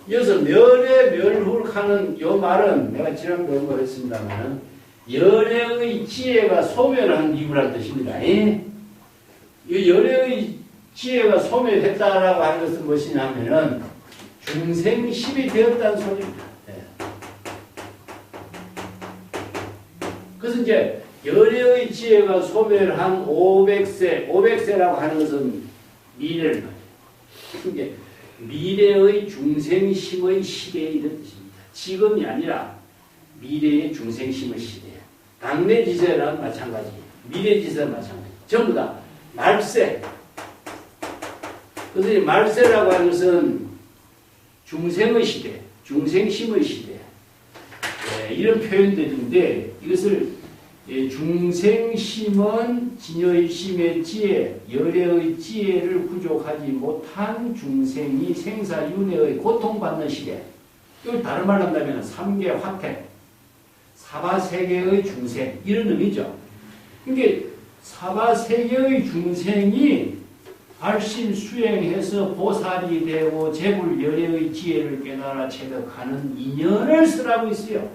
이어서 멸의 멸후를 하는 이 말은 내가 지난번에 언급했습니다만은 열애의 지혜가 소멸한 이유라는 뜻입니다. 이 열애의 지혜가 소멸했다라고 하는 것은 무엇이냐면은 중생심이 되었다는 소리입니다. 그래서 이제 열애의 지혜가 소멸한 500세, 500세라고 하는 것은 미래를 말해요. 이게 미래의 중생심의 시대에 이런 뜻입니다. 지금이 아니라 미래의 중생심의 시대. 당내지세랑 마찬가지, 미래지세랑 마찬가지. 전부 다 말세. 그래서 이 말세라고 하는 것은 중생의 시대, 중생심의 시대. 이런 표현들인데, 이것을 중생심은 진여일심의 지혜, 열애의 지혜를 부족하지 못한 중생이 생사윤회의 고통받는 시대. 이걸 다른 말로 한다면 삼계 화택. 사바세계의 중생 이런 의미죠. 그러니까 사바세계의 중생이 발심 수행해서 보살이 되고 재불열애의 지혜를 깨달아 체득하는 인연을 설하고 있어요.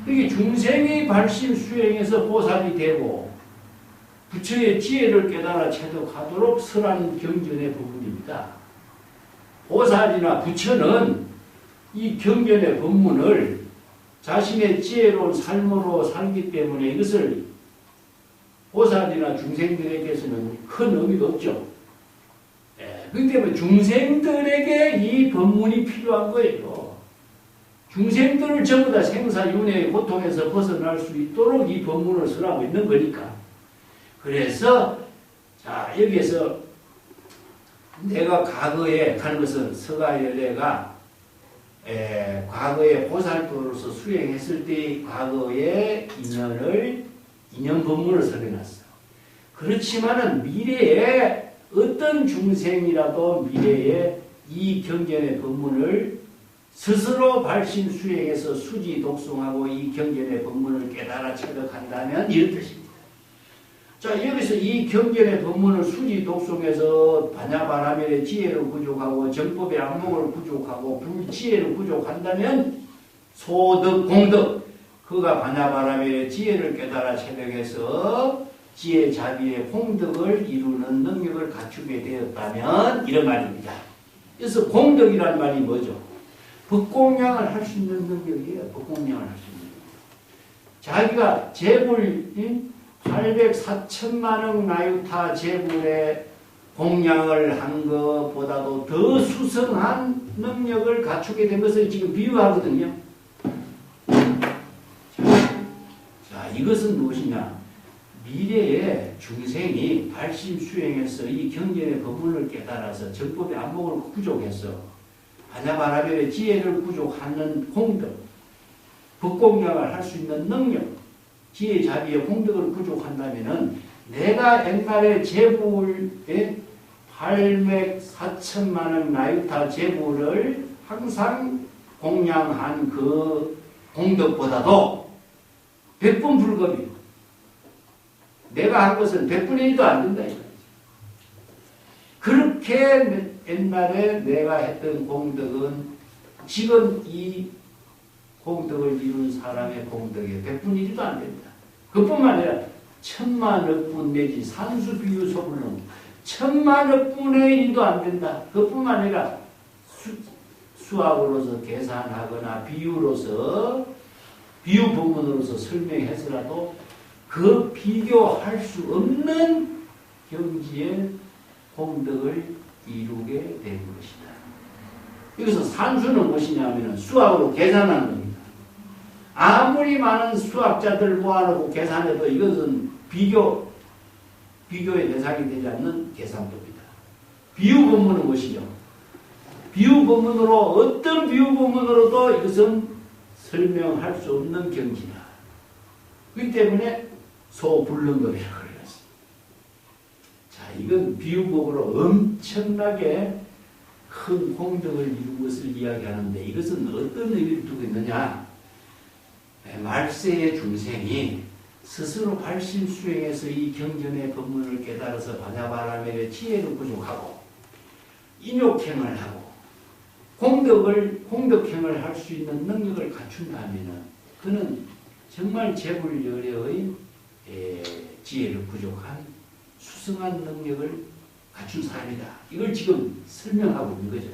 그러니까 중생이 발심 수행해서 보살이 되고 부처의 지혜를 깨달아 체득하도록 설한 경전의 부분입니다. 보살이나 부처는 이 경전의 법문을 자신의 지혜로운 삶으로 살기 때문에 이것을 보살이나 중생들에게서는 큰 의미가 없죠. 그렇기 때문에 중생들에게 이 법문이 필요한 거예요. 중생들을 전부 다 생사윤회의 고통에서 벗어날 수 있도록 이 법문을 설하고 있는 거니까. 그래서 자 여기에서 내가 과거에 하는 것은 서가열애가 과거에 보살도로서 수행했을 때 과거의 인연 법문을 설해놨어. 그렇지만은 미래에 어떤 중생이라도 미래에 이 경전의 법문을 스스로 발심 수행해서 수지 독송하고 이 경전의 법문을 깨달아 체득한다면 이런 뜻입니다. 자 여기서 이 경전의 법문을 수지 독송해서 반야바라멜의 지혜를 부족하고 정법의 안목을 부족하고 불지혜를 부족한다면 소득 공덕 그가 반야바라멜의 지혜를 깨달아 체득해서 지혜 자비의 공덕을 이루는 능력을 갖추게 되었다면 이런 말입니다. 그래서 공덕이란 말이 뭐죠? 법공양을 할 수 있는 능력이에요. 법공양을 할 수 있는 능력. 자기가 재불 804천만억 나유타 재불의 공양을 한 것보다도 더 수성한 능력을 갖추게 된 것을 지금 비유하거든요. 자, 이것은 무엇이냐? 미래에 중생이 발심 수행해서 이 경전의 법문을 깨달아서 정법의 안목을 부족해서 반야바라멜의 지혜를 부족하는 공덕, 법공양을 할 수 있는 능력, 지혜 자비의 공덕을 부족한다면은 내가 옛날에 재불의 804천만억 나유타 재불을 항상 공양한 그 공덕보다도 100분 불급이에요. 내가 한 것은 100분의 1도 안 된다. 그렇게 옛날에 내가 했던 공덕은 지금 이 공덕을 이룬 사람의 공덕에 100분의 1도 안 된다. 그뿐만 아니라 천만억 분 내지 산수 비유 소불능 천만억 분의 1도 안 된다. 그뿐만 아니라 수학으로서 계산하거나 비유로서 비유 부분으로서 설명해서라도 그 비교할 수 없는 경지의 공덕을 이루게 된 것이다. 여기서 산수는 무엇이냐 하면 수학으로 계산하는 겁니다. 아무리 많은 수학자들 모아놓고 계산해도 이것은 비교의 대상이 되지 않는 계산법이다. 비유 본문은 무엇이죠? 비유 본문으로 어떤 비유 본문으로도 이것은 설명할 수 없는 경지다. 그렇기 때문에 소불능법이라고 그랬습니다. 자, 이건 비유법으로 엄청나게 큰 공덕을 이룬 것을 이야기하는데 이것은 어떤 의미를 두고 있느냐? 말세의 중생이 스스로 발심 수행해서 이 경전의 법문을 깨달아서 반야바라멜의 지혜를 부족하고 인욕행을 하고 공덕행을 할 수 있는 능력을 갖춘다면 그는 정말 재불열애의 지혜를 부족한 수승한 능력을 갖춘 사람이다. 이걸 지금 설명하고 있는 거죠.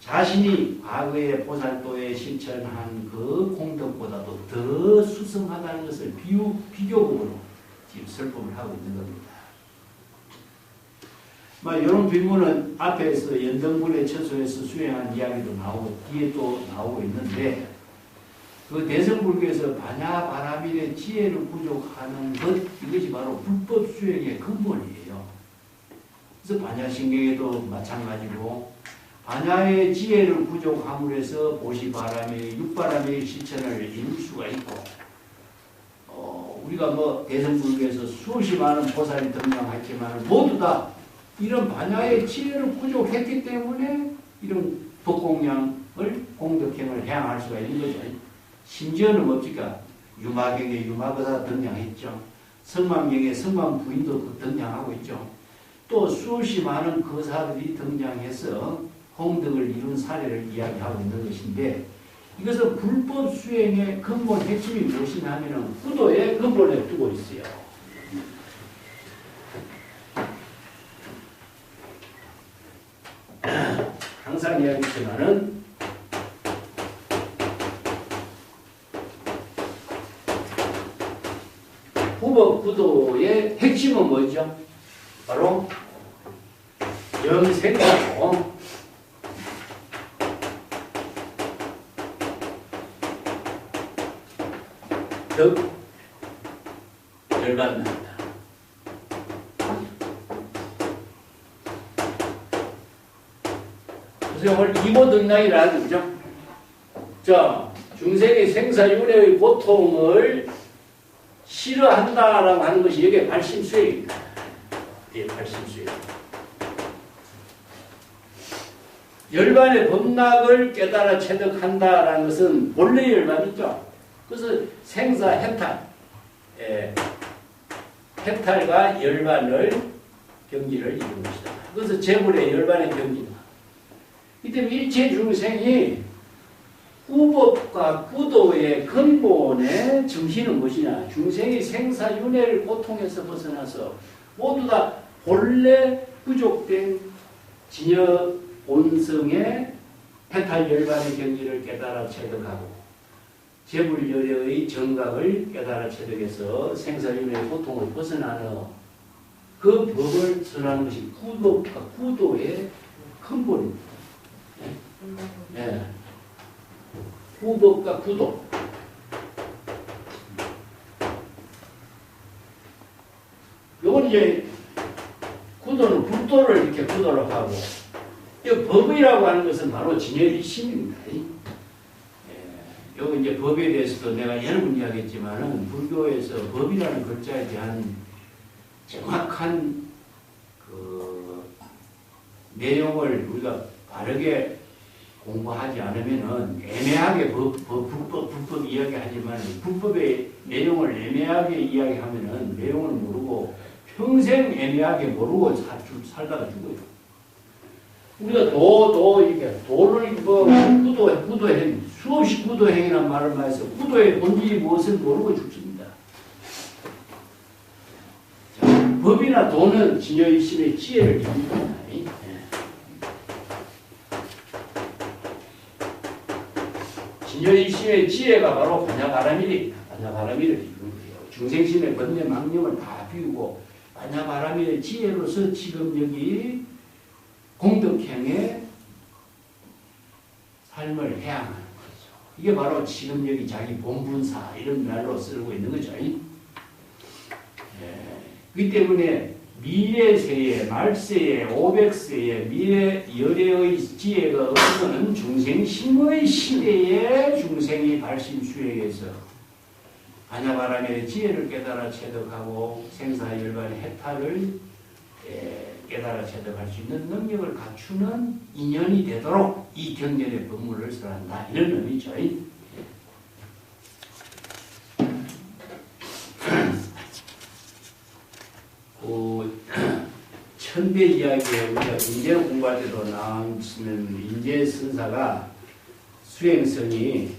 자신이 과거의 보살도에 실천한 그 공덕보다도 더 수승하다는 것을 비교법으로 지금 설법을 하고 있는 겁니다. 이런 비문은 앞에서 연등불의 처소에서 수행한 이야기도 나오고 뒤에 또 나오고 있는데 그 대성불교에서 반야바라밀의 지혜를 부족하는 것 이것이 바로 불법 수행의 근본이에요. 그래서 반야신경에도 마찬가지로 반야의 지혜를 부족함으로 해서 보시바람의 육바람의 실천을 이룰 수가 있고 우리가 대성불교에서 수없이 많은 보살이 등장했지만 모두 다 이런 반야의 지혜를 부족했기 때문에 이런 법공양을 공덕행을 해양할 수가 있는 거죠. 심지어는 뭡니까? 유마경에 유마거사 등장했죠. 성만경에 성만 부인도 등장하고 있죠. 또 수없이 많은 거사들이 등장해서 홍덕을 이룬 사례를 이야기하고 있는 것인데, 이것은 불법 수행의 근본 핵심이 무엇이냐 하면은 구도의 근본에 두고 있어요. 항상 이야기했지만은 후법 구도의 핵심은 뭐죠? 바로 영생사고, 덕, 열받는다. 그래서 오늘 이보등락이라 하죠, 그죠? 자, 중생의 생사윤회의 고통을 싫어한다라고 하는 것이 여기에 발심수행입니다. 예, 발심수행. 열반의 법락을 깨달아 체득한다라는 것은 본래 열반이죠. 그래서 생사 해탈, 해탈과 열반을 경지를 이루는 것이다. 그래서 재물의 열반의 경지다. 이 때문에 일체 중생이 후법과 구도의 근본의 정신은 무엇이냐? 중생이 생사윤회를 고통에서 벗어나서 모두 다 본래 부족된 진여 본성의 해탈 열반의 경지를 깨달아 체득하고 재불열의 정각을 깨달아 체득해서 생사윤회의 고통을 벗어나는 그 법을 선하는 것이 구도와 구도의 근본입니다. 네. 후법과 구도. 요건 이제 구도는 불도를 이렇게 구도로 하고, 이 법이라고 하는 것은 바로 진열이심입니다. 요거 이제 법에 대해서도 내가 여러 번 이야기했지만은 불교에서 법이라는 글자에 대한 정확한 그 내용을 우리가 바르게 공부하지 않으면은 애매하게 불법 이야기하지만 불법의 내용을 애매하게 이야기하면은 내용을 모르고 평생 애매하게 모르고 살다가 죽어요. 우리가 이렇게 도를 구도행, 수없이 구도행이라는 말을 말해서 구도의 본질이 무엇을 모르고 죽습니다. 자, 법이나 도는 진여이심의 지혜를 이룹니다. 진여이심의 지혜가 바로 반야바라밀입니다. 반야바라밀을 이루는 거예요. 중생심의 번뇌 망념을 다 비우고 반야바라밀의 지혜로서 지금 여기 공덕행의 삶을 해야하는 거죠. 이게 바로 지금 여기 자기 본분사 이런 말로 쓰고 있는 거죠. 그렇기 때문에 미래세에, 말세에, 500세에 미래 열애의 지혜가 없는 중생심의 시대에 중생이 발심수행해서 반야바라밀의 지혜를 깨달아 체득하고 생사열반의 해탈을 깨달아 체득할 수 있는 능력을 갖추는 인연이 되도록 이 경전의 법문을 설한다. 이런 의미죠. 천대 이야기에 우리가 인재 공부할 때도 나왔으면 인재 선사가 수행성이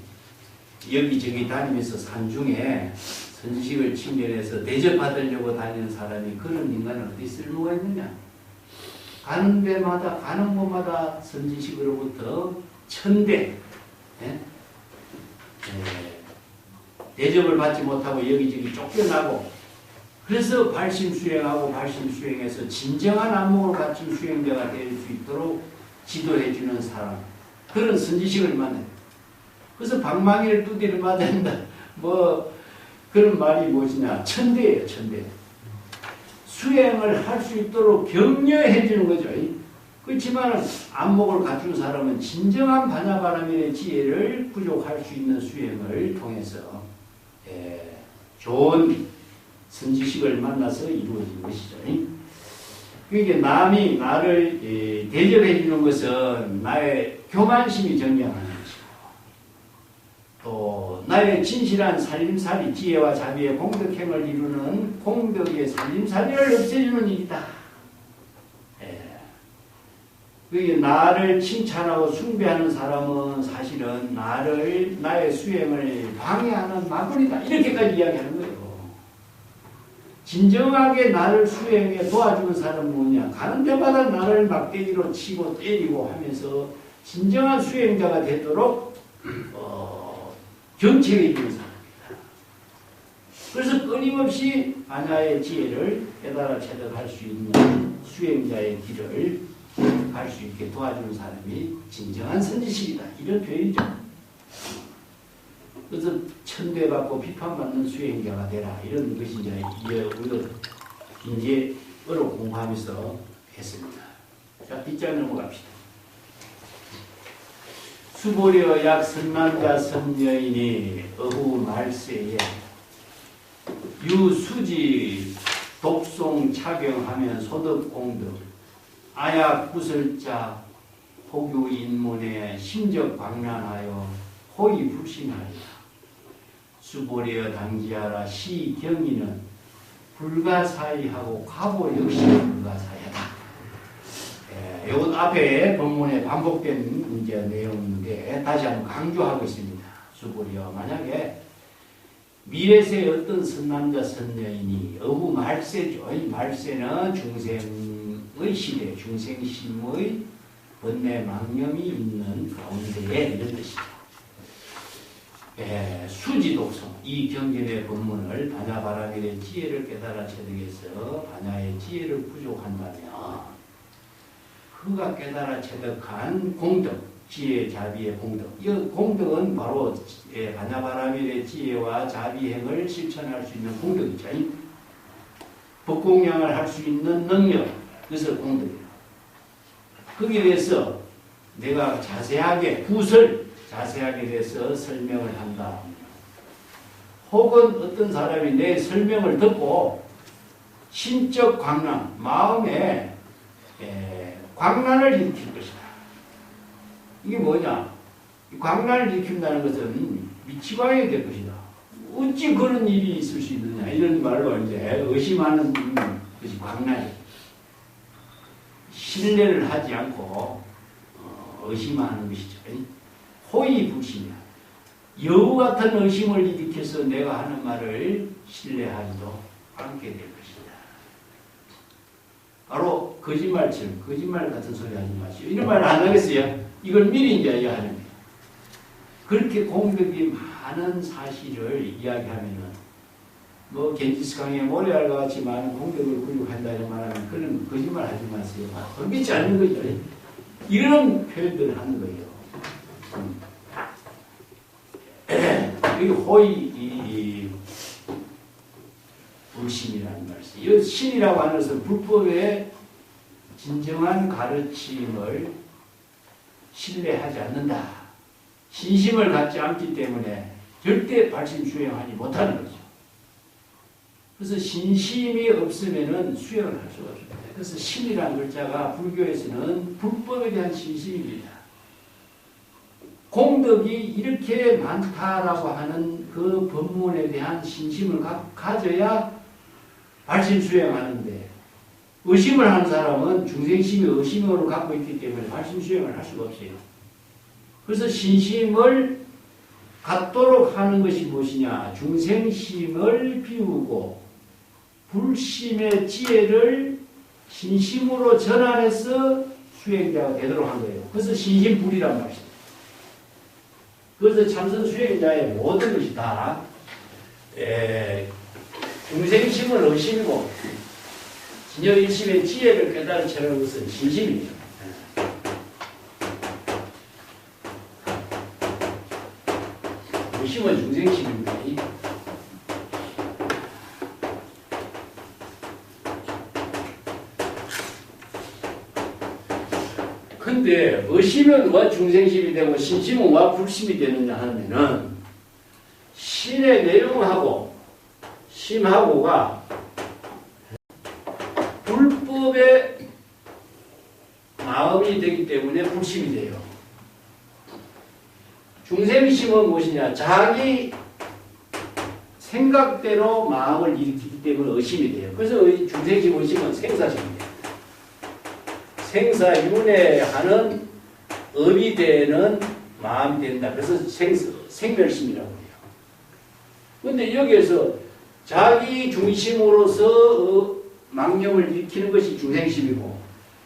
여기저기 다니면서 산중에 선식을 침멸해서 대접받으려고 다니는 사람이 그런 인간은 어디 쓸모가 있느냐? 가는 데마다 가는 곳마다 선지식으로부터 천대 대접을 받지 못하고 여기저기 쫓겨나고 그래서 발심수행하고 발심수행해서 진정한 안목을 갖춘 수행자가 될 수 있도록 지도해주는 사람, 그런 선지식을 만나요. 그래서 방망이를 두드려 맞아야 한다. 뭐 그런 말이 무엇이냐? 천대예요. 천대. 수행을 할 수 있도록 격려해 주는 거죠. 그렇지만 안목을 갖춘 사람은 진정한 반야바라밀의 지혜를 부족할 수 있는 수행을 통해서 좋은 선지식을 만나서 이루어진 것이죠. 그러니까 남이 나를 대접해 주는 것은 나의 교만심이 정량하는 것이고 또 나의 진실한 살림살이 지혜와 자비의 공덕행을 이루는 공덕의 살림살이를 없애주는 일이다. 그게 나를 칭찬하고 숭배하는 사람은 사실은 나의 수행을 방해하는 마군이다. 이렇게까지 이야기하는 거예요. 진정하게 나를 수행에 도와주는 사람은 뭐냐? 가는 데마다 나를 막대기로 치고 때리고 하면서 진정한 수행자가 되도록 경책해 주는 사람입니다. 그래서 끊임없이 반야의 지혜를 깨달아 체득할 수 있는 수행자의 길을 갈 수 있게 도와주는 사람이 진정한 선지식이다. 이런 표현이죠. 그래서 천대받고 비판받는 수행자가 되라. 이런 것이 이제 우리가 인재어로 공부하면서 했습니다. 자, 뒷장 넘어갑시다. 수보려 약 선남자 선여인이 어후 말세에 유수지 독송 착용하면 소득공덕 아약 구설자 호교 인문에 심적 광란하여 호의 불신하리라. 수보려 당지하라 시경이는 불가사의하고 과보 역시 불가사의하다. 이것 앞에 본문에 반복된 문제 내용인데 다시 한번 강조하고 있습니다. 수보려 만약에 미래세 어떤 선남자 선여인이 어후 말세죠. 이 말세는 중생의 시대, 중생심의 번뇌 망념이 있는 가운데에 이런 뜻이죠. 수지독성, 이 경전의 본문을 반야바라밀의 지혜를 깨달아 체득해서 반야의 지혜를 부족한다면 그가 깨달아 체득한 공덕, 지혜, 자비의 공덕. 이 공덕은 바로 반야바라밀의 지혜와 자비행을 실천할 수 있는 공덕이죠. 법공양을 할 수 있는 능력, 그것을 공덕이에요. 거기에 대해서 내가 자세하게 자세하게 대해서 설명을 한다. 혹은 어떤 사람이 내 설명을 듣고 심적 광란, 마음에 광란을 일으킬 것이다. 이게 뭐냐? 광란을 일으킨다는 것은 미치광이 될 것이다. 어찌 그런 일이 있을 수 있느냐? 이런 말로 이제 의심하는 것이 광란이에요. 신뢰를 하지 않고 의심하는 것이죠. 호의 불신이야. 여우 같은 의심을 일으켜서 내가 하는 말을 신뢰하지도 않게 될 것이다. 바로 거짓말처럼 거짓말 같은 소리 하지 마시오. 이런 말을 안 하겠어요? 이걸 미리 이제 이야기하는 거예요. 그렇게 공덕이 많은 사실을 이야기하면은 뭐 겐지스강에 모래알과 같이 많은 공덕을 구축한다 이런 말하면 그런 거짓말 하지 마세요. 믿지 않는 거죠. 이런 표현들을 하는 거예요. 여기 호의 불신이라는 말씀. 이 신이라고 하는 것은 불법의 진정한 가르침을 신뢰하지 않는다. 신심을 갖지 않기 때문에 절대 발심 수행하지 못하는 거죠. 그래서 신심이 없으면은 수행을 할 수가 없습니다. 그래서 신이라는 글자가 불교에서는 불법에 대한 신심입니다. 공덕이 이렇게 많다라고 하는 그 법문에 대한 신심을 가져야 발심 수행하는데 의심을 하는 사람은 중생심이 의심으로 갖고 있기 때문에 발심 수행을 할 수가 없어요. 그래서 신심을 갖도록 하는 것이 무엇이냐? 중생심을 비우고 불심의 지혜를 신심으로 전환해서 수행자가 되도록 한 거예요. 그래서 신심불이란 말이죠. 그래서 참선 수행자의 모든 것이 다 중생심을 의심이고 진여일심의 지혜를 깨달은 채라는 것은 신심이에요. 의심은 중생심입니다. 근데 의심은 왜 중생심이 되고 신심은 왜 불심이 되느냐 하면은 신의 내용하고 심하고가 불법의 마음이 되기 때문에 불심이 돼요. 중생심은 무엇이냐? 자기 생각대로 마음을 일으키기 때문에 의심이 돼요. 그래서 중생심 의심은 생사심이에요. 생사윤회하는 업이 되는 마음이 된다. 그래서 생멸심이라고 해요. 그런데 여기에서 자기 중심으로서 망념을 일으키는 것이 중생심이고,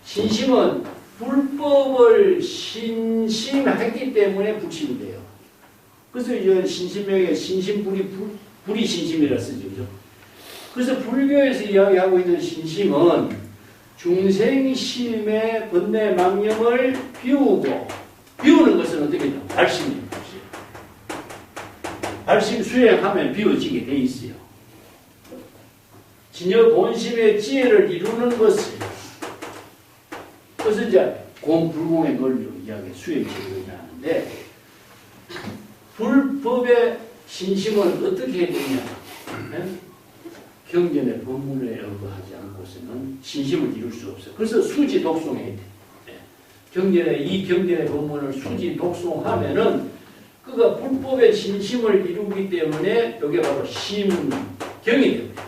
신심은 불법을 신심했기 때문에 불심이 돼요. 그래서 이제 신심명에 불이 신심이라 쓰죠. 그죠? 그래서 불교에서 이야기하고 있는 신심은 중생심의 번뇌 망념을 비우는 것은 어떻게 되냐? 발심이에요. 발심 수행하면 비워지게 돼 있어요. 진여 본심의 지혜를 이루는 것을, 그래서 이제 공불공의 논리로 이야기 수행체를 하는데, 불법의 신심은 어떻게 해야 되냐? 네? 경전의 법문에 의거하지 않고서는 신심을 이룰 수 없어요. 그래서 수지 독송해야 돼. 네. 이 경전의 법문을 수지 독송하면은 그가 불법의 신심을 이루기 때문에 이게 바로 심경이 됩니다.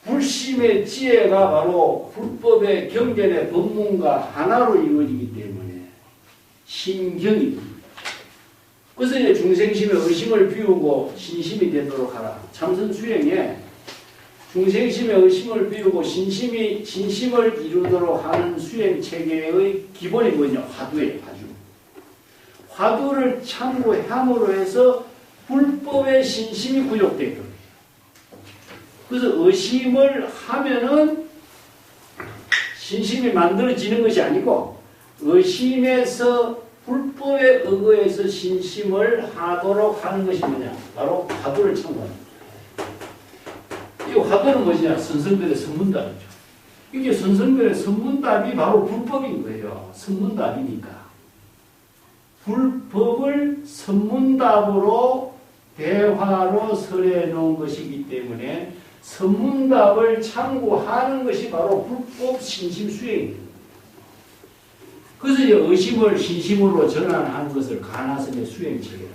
불심의 지혜가 바로 불법의 경전의 법문과 하나로 이루어지기 때문에 심경이 됩니다. 그래서 이제 중생심의 의심을 비우고 신심이 되도록 하라. 참선 수행에 중생심의 의심을 비우고 신심을 이루도록 하는 수행 체계의 기본이 뭐냐? 화두예요, 화두. 화두를 참고함으로 해서 불법의 신심이 구족되거든요. 그래서 의심을 하면은 신심이 만들어지는 것이 아니고, 의심에서 불법에 의거해서 신심을 하도록 하는 것이 뭐냐? 바로 화두를 참고하는 거예요. 이 화두는 무엇이냐? 선성별의 선문답이죠. 이게 선성별의 선문답이 바로 불법인 거예요. 선문답이니까. 불법을 선문답으로 대화로 설해 놓은 것이기 때문에 선문답을 참고하는 것이 바로 불법 신심 수행입니다. 그래서 이제 의심을 신심으로 전환하는 것을 가나선의 수행체계라고 해요.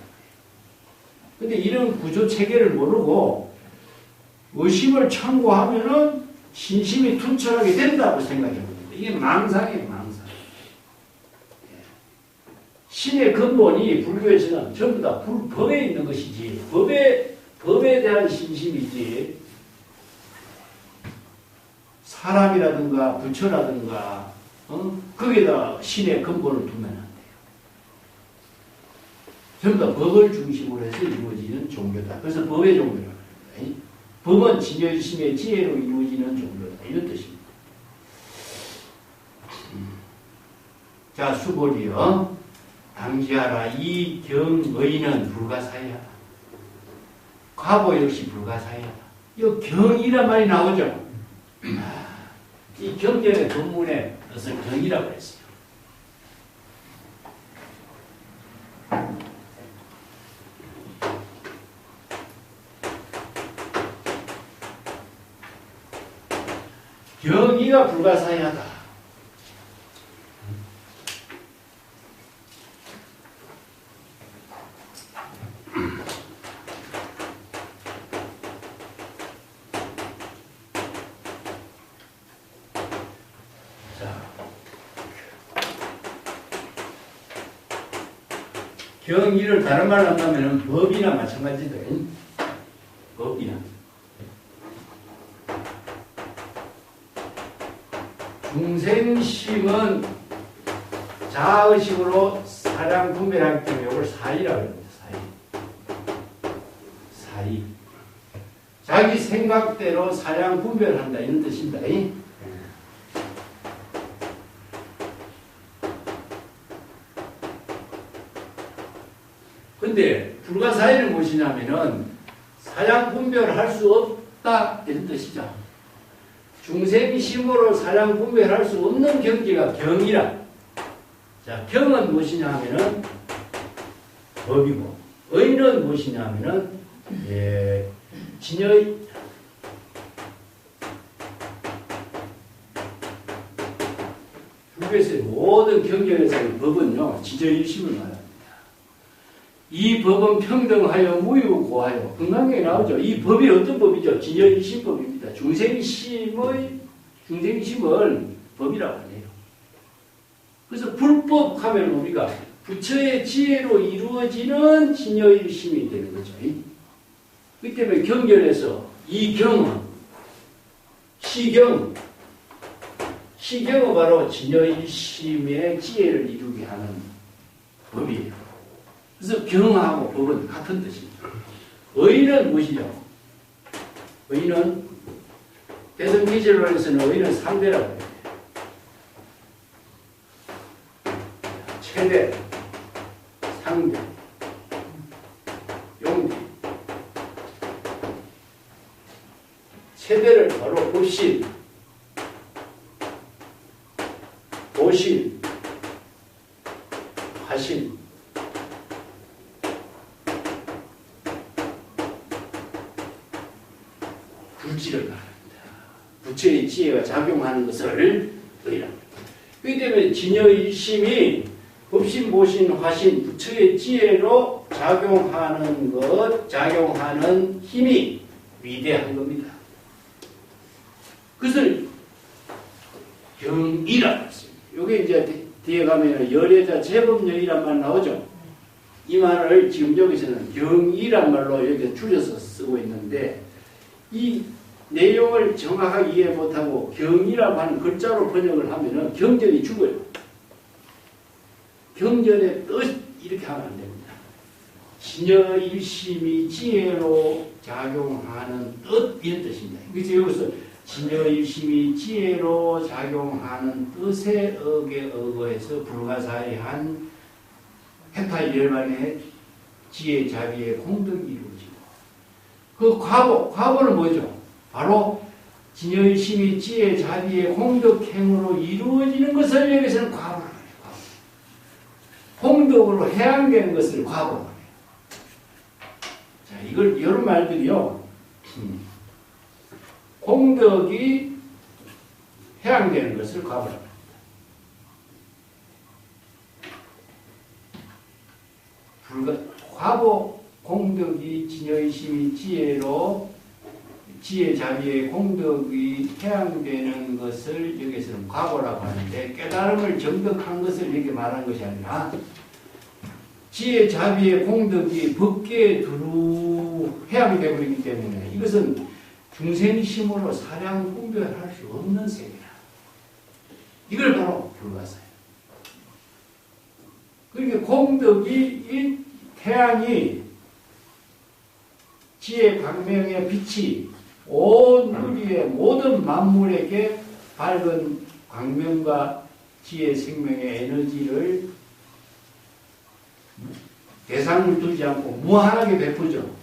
근데 이런 구조체계를 모르고 의심을 참고하면은 신심이 투철하게 된다고 생각해봅니다. 이게 망상이에요, 망상. 신의 근본이 불교에서는 전부 다 법에 있는 것이지, 법에 대한 신심이지, 사람이라든가 부처라든가 거기에다 신의 근본을 두면 안 돼요. 전부 다 법을 중심으로 해서 이루어지는 종교다. 그래서 법의 종교라고 합니다. 법은 진여심의 지혜로 이루어지는 종교다. 이런 뜻입니다. 자, 수보리여. 당지하라. 이 경의는 불가사의하다. 과보 역시 불가사의하다. 이 경이란 말이 나오죠. 이 경전의 본문에 그것을 경이라고 했어요. 경이가 불가사의하다. 경이를 다른 말로 한다면 법이나 마찬가지다. 법이나. 중생심은 자의식으로 사량 분별하기 때문에 이걸 사의라고 합니다. 사의. 자기 생각대로 사량 분별한다. 이런 뜻입니다. 근데 불가사의는 무엇이냐면은 사량 분별할 수 없다 이런 뜻이죠. 중생심으로 사량 분별할 수 없는 경지가 경이라. 자, 경은 무엇이냐 하면은 법이고, 의는 무엇이냐 하면은 진여의 그래서 모든 경전에서의 법은요, 지저일심을 말합니다. 이 법은 평등하여 무유고하여. 금강경에 나오죠. 이 법이 어떤 법이죠? 지저일심법입니다. 중생심을 법이라고 하네요. 그래서 불법 하면 우리가 부처의 지혜로 이루어지는 진여일심이 되는 거죠. 그렇기 때문에 경전에서 이 경은 시경은 바로 진여일심의 지혜를 이루게 하는 법이에요. 그래서 경하고 법은 같은 뜻입니다. 의는 무엇이죠? 의는 대승기질론에서는 의는 상대라고 해요. 최대, 상대, 용기. 최대를 바로 법신, 도신, 화신, 불지를 말합니다. 부처의 지혜가 작용하는 것을 의랍니다. 그렇기 때문에 진여일심이 법신, 보신, 화신, 부처의 지혜로 작용하는 힘이 위대한 겁니다. 그것을 경이라고 했습니다. 여기 이제 뒤에 가면 열애자 재법령이란 말 나오죠. 이 말을 지금 여기서는 경이란 말로 여기 줄여서 쓰고 있는데, 이 내용을 정확하게 이해 못하고 경이라고 하는 글자로 번역을 하면은 경전이 죽어요. 경전의 뜻 이렇게 하면 안 됩니다. 진여일심이 지혜로 작용하는 뜻 이런 뜻입니다. 그래서 여기서 진여일심이 지혜로 작용하는 뜻의 억에 의거해서 불가사의한 해탈열반의 지혜 자비의 공덕이 이루어지고, 그 과보는 뭐죠? 바로 진여일심이 지혜 자비의 공덕행으로 이루어지는 것을 여기서는 과보라고 해요. 공덕으로 해양되는 것을 과보라고 해요. 자, 이런 말들이요. 공덕이 해양되는 것을 과보라고 합니다. 과보 공덕이 진여일심이 지혜 자비의 공덕이 해양되는 것을 여기서는 과보라고 하는데, 깨달음을 정덕한 것을 이렇게 말한 것이 아니라 지혜 자비의 공덕이 법계에 해양되어 버리기 때문에 이것은 중생심으로 사량 분별할 수 없는 세계다. 이걸 바로 불가사예요. 그러니까 공덕이, 이 태양이 지혜 광명의 빛이 온 우리의 모든 만물에게 밝은 광명과 지혜 생명의 에너지를 대상을 두지 않고 무한하게 베푸죠.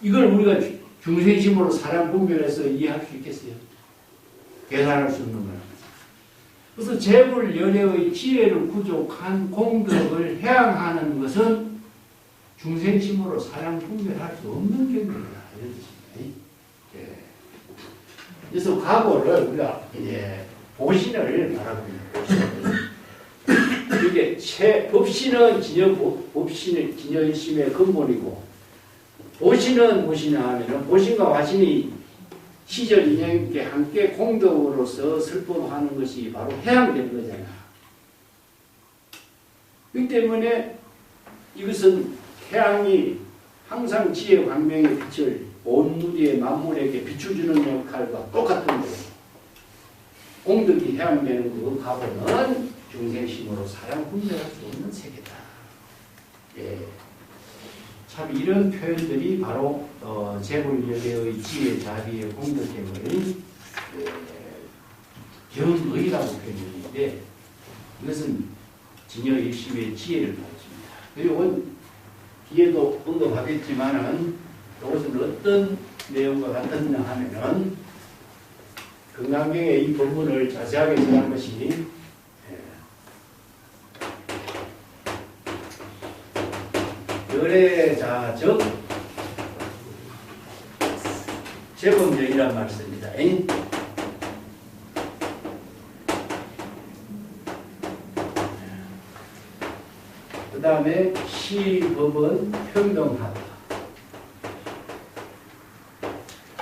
이걸 우리가 중생심으로 사량 분별해서 이해할 수 있겠어요? 계산할 수 없는 거랍니다. 그래서 재불 열애의 지혜를 부족한 공덕을 해양하는 것은 중생심으로 사량 분별할 수 없는 경우입니다. 이런 뜻입니다. 예. 그래서 과거를 우리가 이제 보신을 말하고 있는 이게 법신은 진여일심의 근본이고, 보신은 무엇이냐 하면은 보신과 화신이 시절 인연께 함께 공덕으로서 설법하는 것이 바로 해양되는 거잖아. 그렇기 때문에 이것은 태양이 항상 지혜 광명의 빛을 온 무리의 만물에게 비춰주는 역할과 똑같은 거예요. 공덕이 해양되는 그 과보는 중생심으로 사량 분별할 수 없는 세계다. 예. 참 이런 표현들이 바로 재불열애의 지혜 자비의 공덕행을 경의라고 표현했는데, 이것은 진여일심의 지혜를 가르칩니다. 그리고 뒤에도 언급하겠지만은 이것은 어떤 내용과 같았냐 하면은 금강경의 이 본문을 자세하게 전한 것이 열애자적 재범령이란 말을 씁니다. 다음에 시법은 평등하다.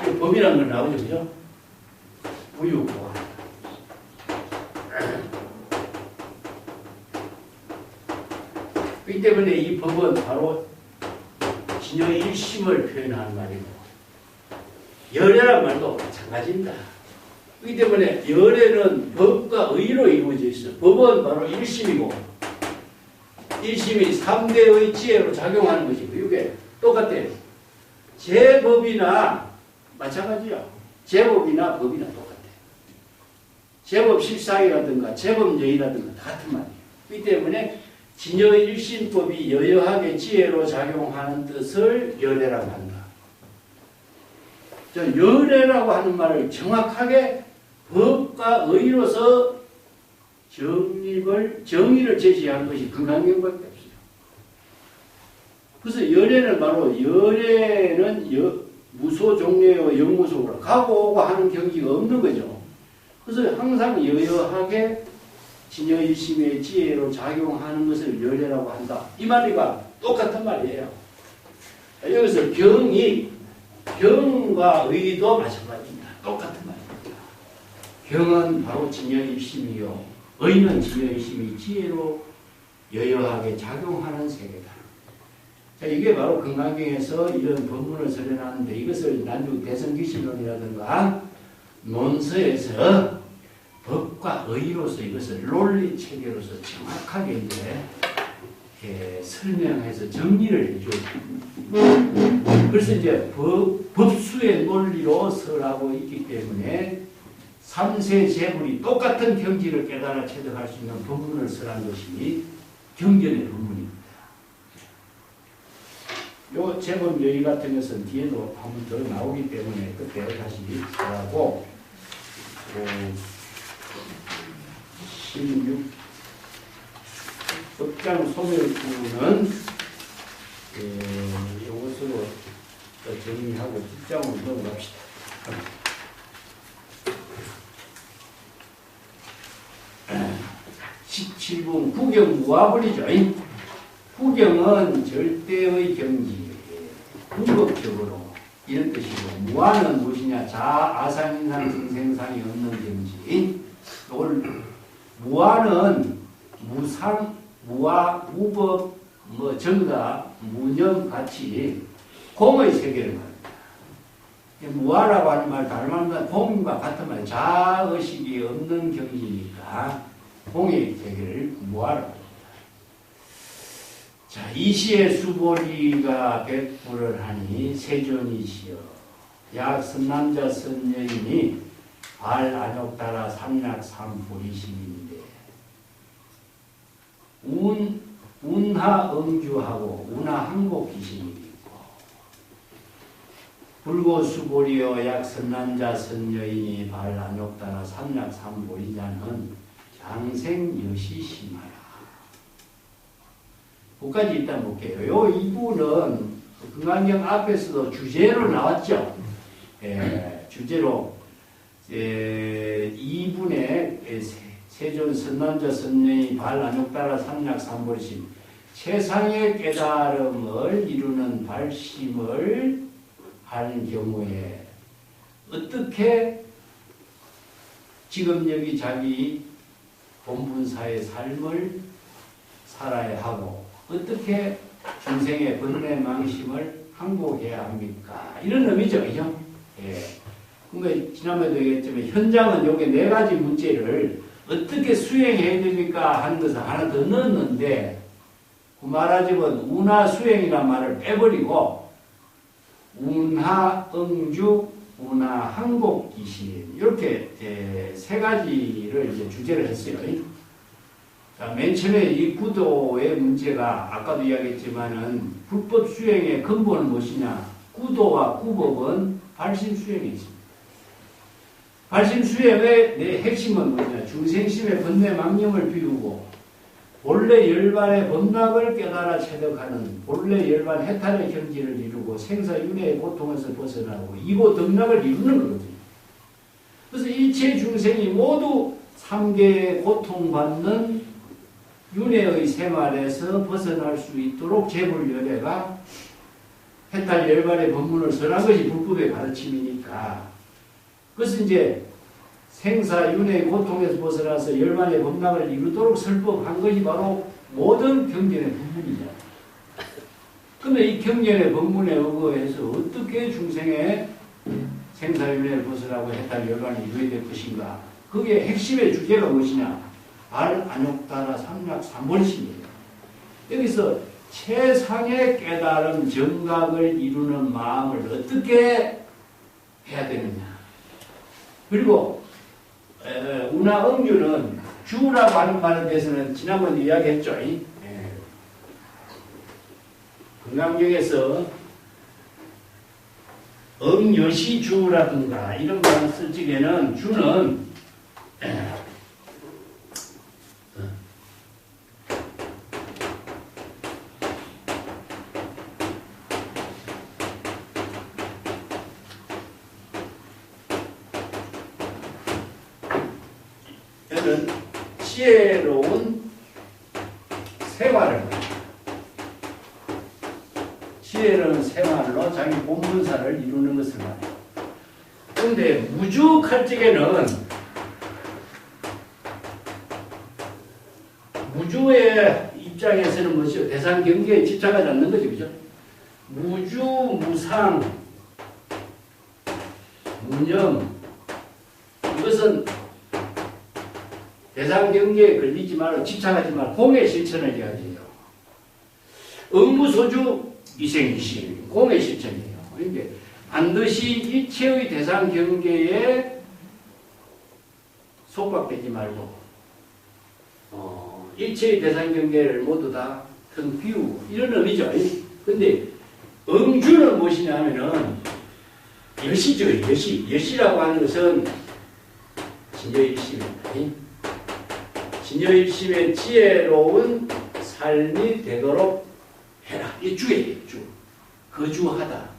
이 법이라는 건 나오죠, 그죠? 부유고하다. 그렇기 때문에 이 법은 바로 진여 일심을 표현하는 말이고, 열애란 말도 마찬가지입니다. 그렇기 때문에 열애는 법과 의로 이루어져 있어. 법은 바로 일심이고, 일심이 3대의 지혜로 작용하는 것이고, 이게 똑같아요. 제법이나 마찬가지야. 제법이나 법이나 똑같아요. 제법 실상이라든가 제법여의라든가 다 같은 말이에요. 그렇기 때문에 진여일심법이 여여하게 지혜로 작용하는 뜻을 열애라고 한다. 열애라고 하는 말을 정확하게 법과 의로서 정의를 제시한 것이 금강경밖에 없어요. 그래서 열애는 바로 열애는 무소종례와 영무소로 가고 오고 하는 경지가 없는 거죠. 그래서 항상 여여하게 진여일심의 지혜로 작용하는 것을 열애라고 한다. 이 말이가 똑같은 말이에요. 여기서 경과 의도 마찬가지입니다. 똑같은 말입니다. 경은 바로 진여일심이요, 의는 진여일심이 지혜로 여여하게 작용하는 세계다. 자, 이게 바로 금강경에서 이런 법문을 설해놨는데, 이것을 난중 대성기신론이라든가 논서에서 법과 의로서 이것을 논리 체계로서 정확하게 이제 설명해서 정리를 해줘요. 그래서 이제 법수의 논리로 설하고 있기 때문에 삼세 재불이 똑같은 경지를 깨달아 체득할 수 있는 법문을 설한 것이 경전의 법문입니다. 요 제법여의 같은 것은 뒤에도 한 번 더 나오기 때문에 그때 다시 설하고, 16 법장 소멸부는 이것으로 정리하고 법장으로 넘어갑시다. 17분 구경 무아불이죠. 구경은 절대의 경지, 궁극적으로 이런 뜻이고, 무아는 무엇이냐? 자아상인상 증생상이 없는 경지. 이걸 무아는 무상, 무아, 무법, 정가, 무념 같이 공의 세계를 말합니다. 무아라고 하는 말 다른 말보다 공과 같은 말, 자의식이 없는 경지니까 공의 세계를 무아라고 합니다. 자, 이시의 수보리가 백불을 하니 세존이시여 약 선남자 선여인이 발 안욕 따라 삼약 삼보리심인데, 운하 응주하고 운하 항복 기심이 있고, 불고수보리여 약 선남자 선여인이 발 안욕 따라 삼약 삼보리자는 장생 여시 심하라. 그까지 일단 볼게요. 요 이부는 금강경 앞에서도 주제로 나왔죠. 주제로 2분의 세존 선남자 선녀의 발 안욕 따라 삼약 삼보리심, 세상의 깨달음을 이루는 발심을 하는 경우에 어떻게 지금 여기 자기 본분사의 삶을 살아야 하고, 어떻게 중생의 번뇌망심을 항복해야 합니까? 이런 의미죠, 그죠? 그러니까 지난번에도 얘기했지만 현장은 요게 4가지 문제를 어떻게 수행해야 됩니까? 하는 것을 하나 더 넣었는데, 그 말하자면 운하 수행이라는 말을 빼버리고 운하 응주, 운하 항복 기신, 이렇게 3가지를 이제 주제를 했어요. 자, 맨 처음에 이 구도의 문제가 아까도 이야기했지만은 불법 수행의 근본은 무엇이냐? 구도와 구법은 발심 수행에 있습니다. 발심 수행의 내 핵심은 뭐냐? 중생심의 번뇌 망념을 비우고 본래 열반의 법락을 깨달아 체득하는 본래 열반 해탈의 경지를 이루고 생사윤회의 고통에서 벗어나고 이고 덕락을 이루는 거거든요. 그래서 일체 중생이 모두 3계의 고통받는 윤회의 생활에서 벗어날 수 있도록 재불열애가 해탈 열반의 법문을 설한 것이 불법의 가르침이니까, 그것은 이제 생사윤회의 고통에서 벗어나서 열반의 법락을 이루도록 설법한 것이 바로 모든 경전의 법문이죠. 그런데 이 경전의 법문에 의거해서 어떻게 중생의 생사윤회를 벗어나고 해탈 열반을 이루어야 될 것인가? 그게 핵심의 주제가 무엇이냐? 알안욕다라 삼약 삼본심이에요. 여기서 최상의 깨달음 정각을 이루는 마음을 어떻게 해야 되느냐? 그리고 운하응주는 주라고 하는 말에 대해서는 지난번에 이야기했죠. 건강경에서 응여시주라든가 이런 말 쓸 적에는 주는 지혜로운 생활을, 지혜로운 생활로 자기 본분사를 이루는 것을 말해요. 그런데 무주할 적에는 무주의 입장에서는 뭐죠? 대상 경계에 집착하지 않는 거죠, 그죠? 무주, 무상, 무념, 이것은 대상 경계에 걸리지 말고 집착하지 말고 공의 실천을 이야기해요. 응무소주 이생이시 공의 실천이에요. 그러니까 반드시 일체의 대상 경계에 속박되지 말고 일체의 대상 경계를 모두 다 腾비우고 이런 의미죠. 근데 응주는 무엇이냐 하면은 여시죠. 여시라고 하는 것은 진여일심입니다. 진여일심의 지혜로운 삶이 되도록 해라. 이 주예요. 주. 거주하다.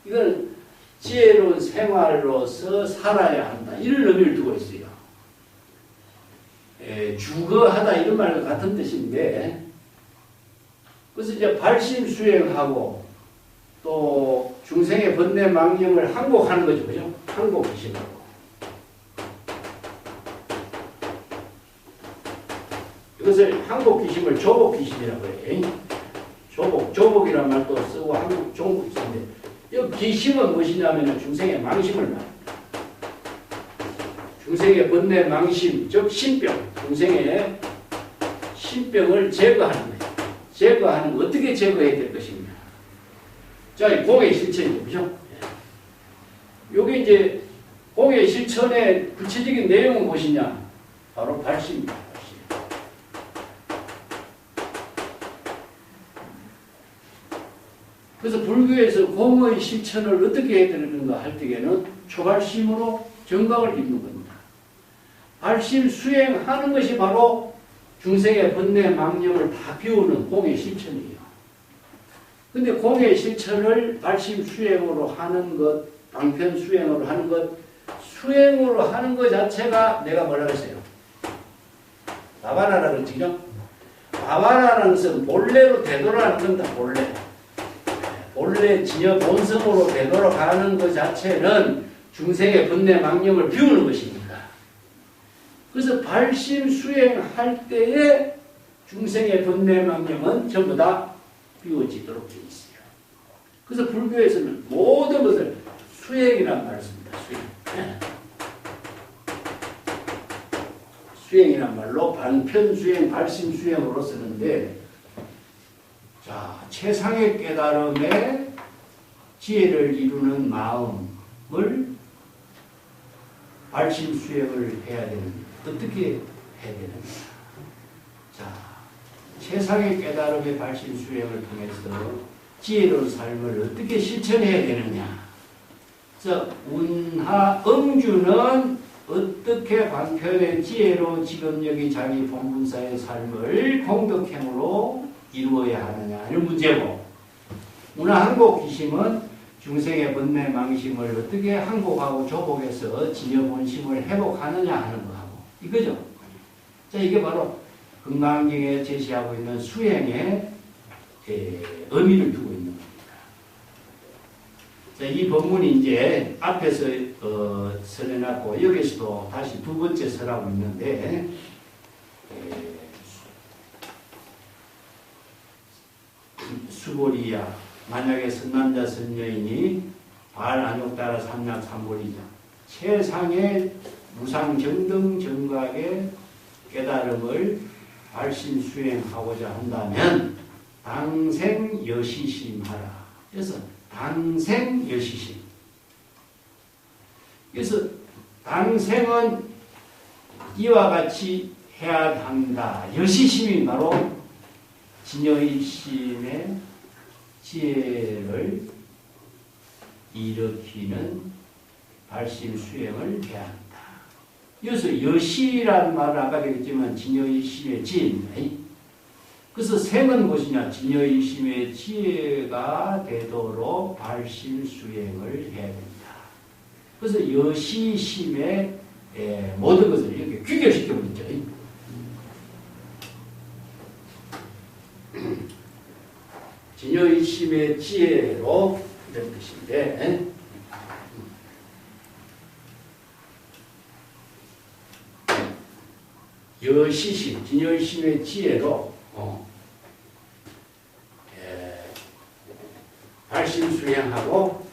이건 지혜로운 생활로서 살아야 한다. 이런 의미를 두고 있어요. 주거하다 이런 말과 같은 뜻인데, 그래서 이제 발심수행하고 또 중생의 번뇌 망념을 항복하는 거죠. 그죠? 항복하시라고. 이것을 항복기심을 조복기심이라고 해요. 조복이라는 말도 쓰고 항복, 조복기심인데, 이 기심은 무엇이냐면 중생의 망심을 말합니다. 중생의 번뇌 망심, 즉 신병, 중생의 신병을 제거하는 거예요. 제거하는, 어떻게 제거해야 될 것인가? 자, 이 공의 실천이죠. 그죠? 요게 이제 공의 실천의 구체적인 내용은 무엇이냐? 바로 발심입니다. 그래서 불교에서 공의 실천을 어떻게 해야 되는가 할 때에는 초발심으로 정각을 입는 겁니다. 발심 수행하는 것이 바로 중생의 번뇌 망념을 다 비우는 공의 실천이에요. 근데 공의 실천을 발심 수행으로 하는 것, 방편 수행으로 하는 것, 수행으로 하는 것 자체가 내가 뭐라고 했어요? 바바나라는 거죠. 바바나라는 것은 본래로 되돌아가는 겁니다. 본래 진여 본성으로 되돌아가는 것 자체는 중생의 번뇌 망념을 비우는 것입니다. 그래서 발심 수행할 때에 중생의 번뇌 망념은 전부 다 비워지도록 되어 있어요. 그래서 불교에서는 모든 것을 수행이란 말을 씁니다. 수행이란 말로 반편 수행, 발심 수행으로 쓰는데, 자, 최상의 깨달음에 지혜를 이루는 마음을 발심 수행을 해야 됩니다. 어떻게 해야 되는가? 자, 최상의 깨달음의 발심 수행을 통해서 지혜로운 삶을 어떻게 실천해야 되느냐? 그래서 운하응주는 어떻게 방편의 지혜로 지금 여기 자기 본분사의 삶을 공덕행으로 이루어야 하느냐 이런 문제고, 운하항복기심은 중생의 번뇌 망심을 어떻게 항복하고 조복해서 진여 본심을 회복하느냐 하는 거하고 이거죠. 자, 이게 바로 금강경에 제시하고 있는 수행의 의미를 두고 있는 겁니다. 자, 이 본문이 이제 앞에서 설해놨고 여기서도 다시 두 번째 설하고 있는데 수보리야 만약에 선남자 선여인이 발 안욕 따라 삼약 삼보리자 최상의 무상정등 정각의 깨달음을 발심 수행하고자 한다면 당생 여시심하라. 그래서 당생 여시심. 그래서 당생은 이와 같이 해야 한다. 여시심이 바로 진여일심의 지혜를 일으키는 발심 수행을 해야 한다. 여기서 여시라는 말을 아까 그랬지만 진여일심의 지혜입니다. 그래서 생은 무엇이냐? 진여일심의 지혜가 되도록 발심 수행을 해야 된다. 그래서 여시심의 모든 것을 이렇게 귀결시켜버리죠. 진여일심의 지혜로 이런 뜻인데 여시심, 진여일심의 지혜로 발심 수행하고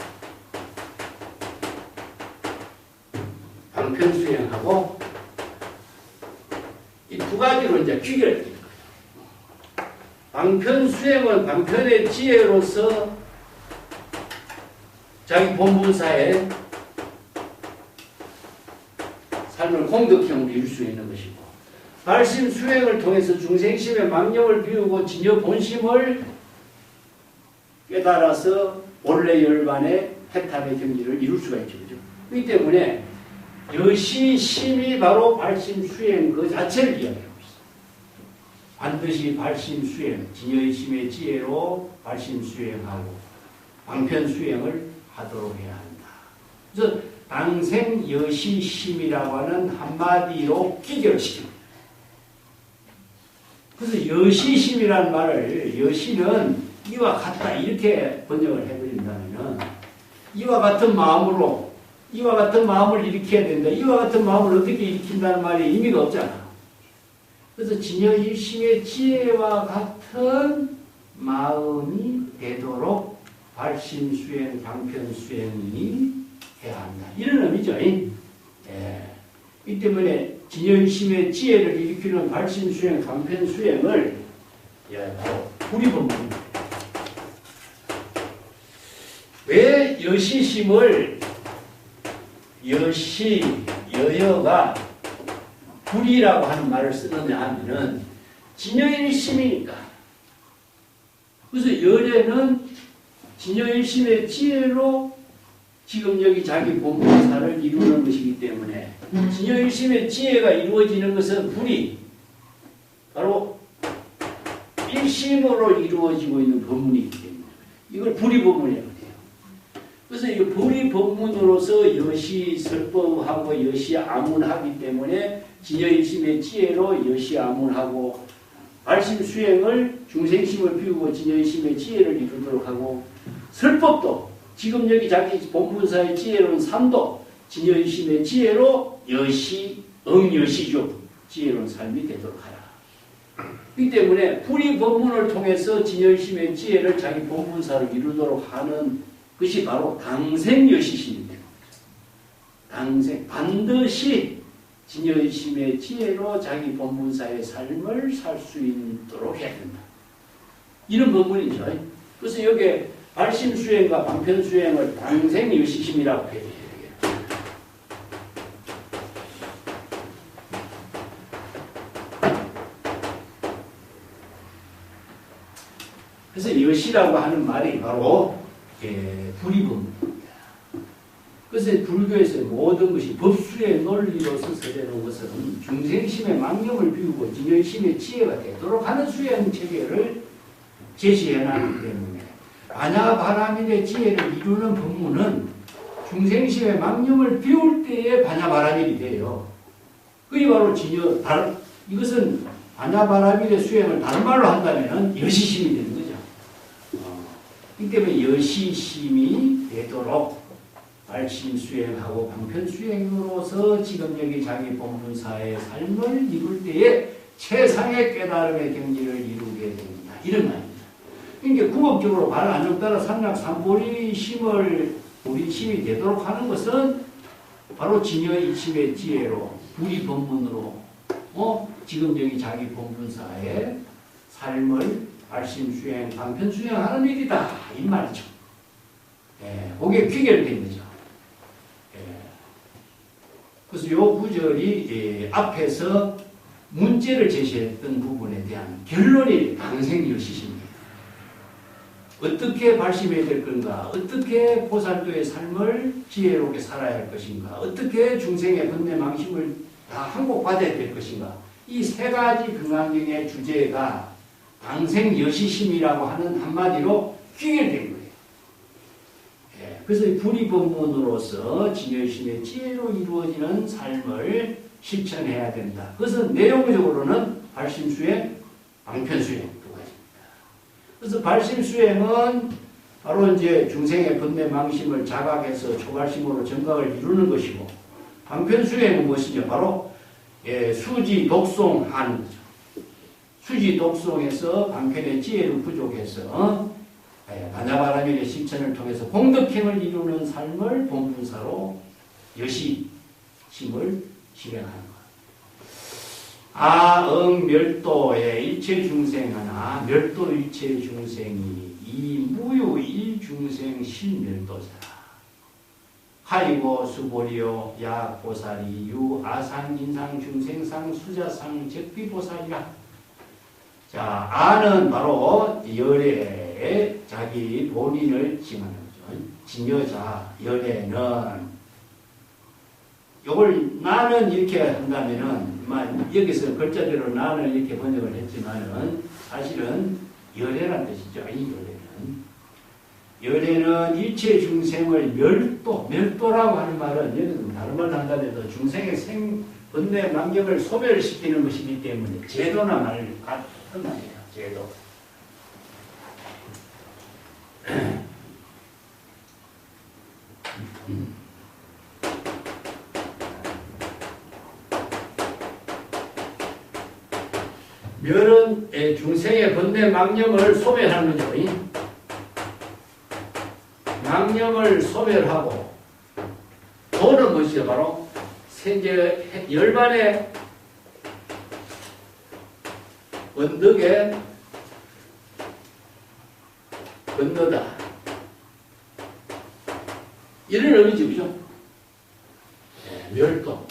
방편 수행하고 이 두 가지로 이제 귀결해야 되는 거예요. 방편 수행은 방편의 지혜로서 자기 본분사의 삶을 공덕형으로 이룰 수 있는 것이고 발심 수행을 통해서 중생심의 망념을 비우고 진여 본심을 깨달아서 본래 열반의 해탈의 경지를 이룰 수가 있죠. 그렇죠? 그렇기 때문에 여시심이 바로 발심 수행 그 자체를 이야기하고 있어요. 반드시 발심 수행, 진여의심의 지혜로 발심 수행하고 방편 수행을 하도록 해야 한다. 그래서 당생 여시심이라고 하는 한마디로 귀결시킵니다. 그래서 여시심이라는 말을 여시는 이와 같다 이렇게 번역을 해버린다면 이와 같은 마음으로 이와 같은 마음을 일으켜야 된다. 이와 같은 마음을 어떻게 일으킨다는 말이 의미가 없잖아. 그래서 진여일심의 지혜와 같은 마음이 되도록 발심 수행, 방편 수행이 해야 한다. 이런 의미죠. 이 때문에 진여일심의 지혜를 일으키는 발심 수행, 방편 수행을 바로 불이법문입니다. 왜 여시심을 여여가 불이라고 하는 말을 쓰느냐 하면은 진여일심이니까. 그래서 열에는 진여일심의 지혜로 지금 여기 자기 본분사를 이루는 것이기 때문에 진여일심의 지혜가 이루어지는 것은 불이 바로 일심으로 이루어지고 있는 법문이기 때문에 이걸 불이법문이라고 해요. 그래서 이 불이법문으로서 여시설법하고 여시아문하기 때문에 진여일심의 지혜로 여시아문하고 발심 수행을 중생심을 비우고 진여일심의 지혜를 이루도록 하고 설법도 지금 여기 자기 본분사의 지혜로는 삶도 진여일심의 지혜로 응여시죠. 지혜로운 삶이 되도록 하라. 그렇기 때문에 불이법문을 통해서 진여일심의 지혜를 자기 본분사를 이루도록 하는 것이 바로 당생여시심입니다. 당생 반드시 진여일심의 지혜로 자기 본분사의 삶을 살 수 있도록 해야 된다. 이런 법문이죠. 그래서 여기에 발심 수행과 방편 수행을 당생여시심이라고 해야 돼요. 그래서 여시라고 하는 말이 바로 불이법문입니다. 그래서 불교에서 모든 것이 법수의 논리로서 설해놓은 것은 중생심의 망념을 비우고 진여심의 지혜가 되도록 하는 수행 체계를 제시해놨기 때문에 반야바라밀의 지혜를 이루는 법문은 중생심의 망념을 비울 때에 반야바라밀이 돼요. 그게 바로 이것은 반야바라밀의 수행을 다른 말로 한다면 여시심이 되는 거죠. 이 때문에 여시심이 되도록 발심 수행하고 방편 수행으로서 지금 여기 자기 본분사의 삶을 이룰 때에 최상의 깨달음의 경지를 이루게 됩니다. 이런 말입니다. 그러니까 궁극적으로 발 안정 따라 삼약 삼보리 심을 우리 심이 되도록 하는 것은 바로 진여의 이침의 지혜로 불이 본문으로 지금 여기 자기 본분사의 삶을 발심 수행, 방편 수행하는 일이다 이 말이죠. 그게 귀결된 거죠. 그래서 이 구절이 앞에서 문제를 제시했던 부분에 대한 결론이 방생여시십니다. 어떻게 발심해야 될 건가? 어떻게 보살도의 삶을 지혜롭게 살아야 할 것인가? 어떻게 중생의 번뇌 망심을 다 항복받아야 될 것인가? 이 세 가지 금강경의 주제가 방생여시심이라고 하는 한마디로 귀결된 거예요. 그래서 불이법문으로서 진여심의 지혜로 이루어지는 삶을 실천해야 된다. 그것은 내용적으로는 발심수행, 방편수행 두 가지입니다. 그래서 발심수행은 바로 이제 중생의 번뇌 망심을 자각해서 초발심으로 정각을 이루는 것이고, 방편수행은 무엇이냐? 바로 수지 독송하는 거죠. 수지 독송에서 방편의 지혜를 부족해서 반야바라밀의 실천을 통해서 공덕행을 이루는 삶을 본분사로 여시심을 실행하는 것. 멸도의 일체 중생 하나, 멸도 일체 중생이 이 무유 일중생 실멸도자라. 하이고 수보리요 야보살이 유 아상 인상 중생상 수자상 적비보살이라. 자, 아는 바로 열애의 자기 본인을 칭하는 거죠. 진여자 열애는 요걸 나는 이렇게 한다면은 여기서 글자대로 나는 이렇게 번역을 했지만은 사실은 열애란 뜻이죠. 이 열애는 일체 중생을 멸도라고 하는 말은 여기서 다른 말로 한다면 중생의 번뇌 망경을 소멸 시키는 것이기 때문에 제도나 말 같은 말이에요. 제도. 멸은 중생의 번뇌 망념을 소멸하는 거죠. 망념을 소멸하고 도는 무엇이죠? 바로 세계 열반의 언덕에 건너다. 이런 의미죠, 그죠? 멸도.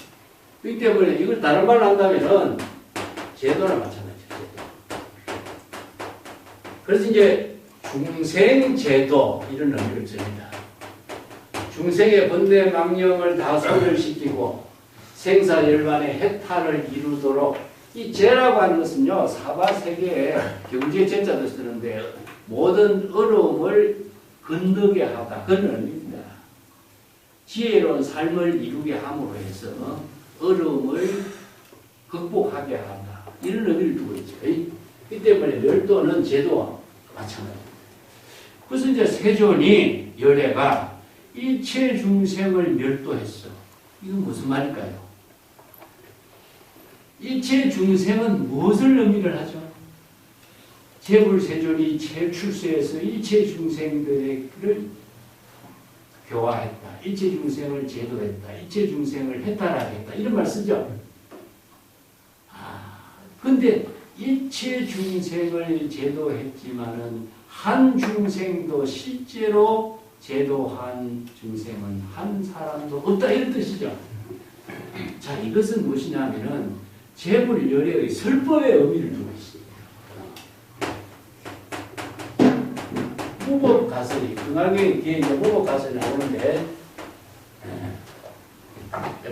이 때문에 이걸 다른 말로 한다면은 제도나 마찬가지죠. 그래서 이제 중생제도 이런 의미를 씁니다. 중생의 번뇌 망령을 다 소멸시키고 생사열반의 해탈을 이루도록 이 제라고 하는 것은요 사바세계에 경제 제자도 쓰는데 모든 어려움을 건너게 하다 그런 의미입니다. 지혜로운 삶을 이루게 함으로 해서 어려움을 극복하게 한다 이런 의미를 두고 있죠. 이 때문에 멸도는 제도와 마찬가지입니다. 그래서 이제 세존이 열애가 일체 중생을 멸도했어. 이건 무슨 말일까요? 일체 중생은 무엇을 의미를 하죠? 재불세존이 제출세에서 일체 중생들을 교화했다. 일체 중생을 제도했다. 일체 중생을 해탈하겠다. 이런 말 쓰죠. 근데 일체 중생을 제도했지만은 한 중생도 실제로 제도한 중생은 한 사람도 없다 이런 뜻이죠. 자, 이것은 무엇이냐면은 재불열애의 설법의 의미를 두고 있습니다. 무법가설이 금강경에 뒤에 이제 무법가설이 나오는데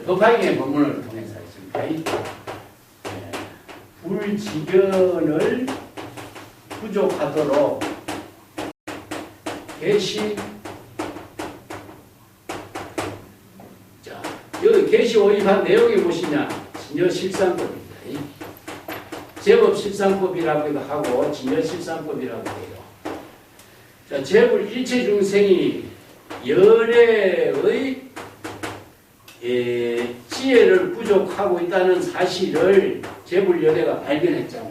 법화경의 본문을 통해서 했습니다. 불지변을 부족하도록 계시 자 여기 계시 오입한 내용이 무엇이냐? 진여 실상법입니다. 제법실상법이라고 하고 진열실상법이라고 해요. 자, 제불 일체중생이 열애의 지혜를 부족하고 있다는 사실을 제불열애가 발견했잖아.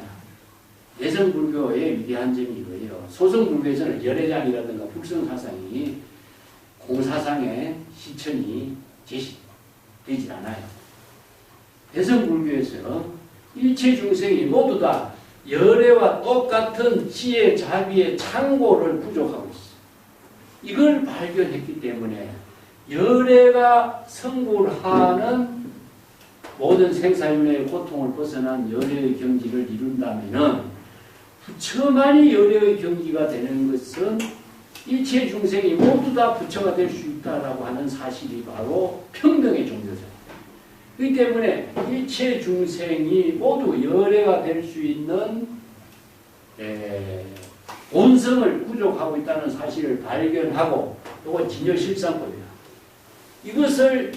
내성불교의 위대한 점이 이거예요. 소성불교에서는 열애장이라든가 불성사상이 공사상의 실천이 제시되지 않아요. 내성불교에서 일체 중생이 모두 다 열애와 똑같은 지혜, 자비의 창고를 부족하고 있어. 이걸 발견했기 때문에 열애가 성불하는 모든 생사윤회의 고통을 벗어난 열애의 경지를 이룬다면은 부처만이 열애의 경지가 되는 것은 일체 중생이 모두 다 부처가 될 수 있다라고 하는 사실이 바로 평등의 종교죠. 그렇기 때문에 일체 중생이 모두 열애가 될 수 있는 본성을 부족하고 있다는 사실을 발견하고, 이건 진열실상법이야. 이것을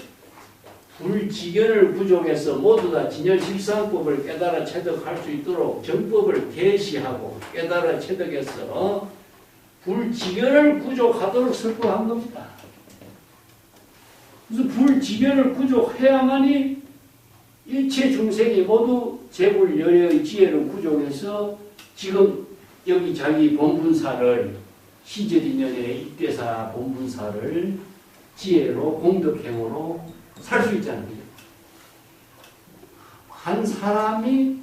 불지견을 부족해서 모두 다 진열실상법을 깨달아 체득할 수 있도록 정법을 계시하고 깨달아 체득해서 불지견을 부족하도록 설법한 겁니다. 그래서 불지견을 부족해야만이 일체 중생이 모두 제불열애의 지혜를 부족해서 지금 여기 자기 본분사를 시제인연의 입대사 본분사를 지혜로 공덕행으로 살 수 있잖아요. 한 사람이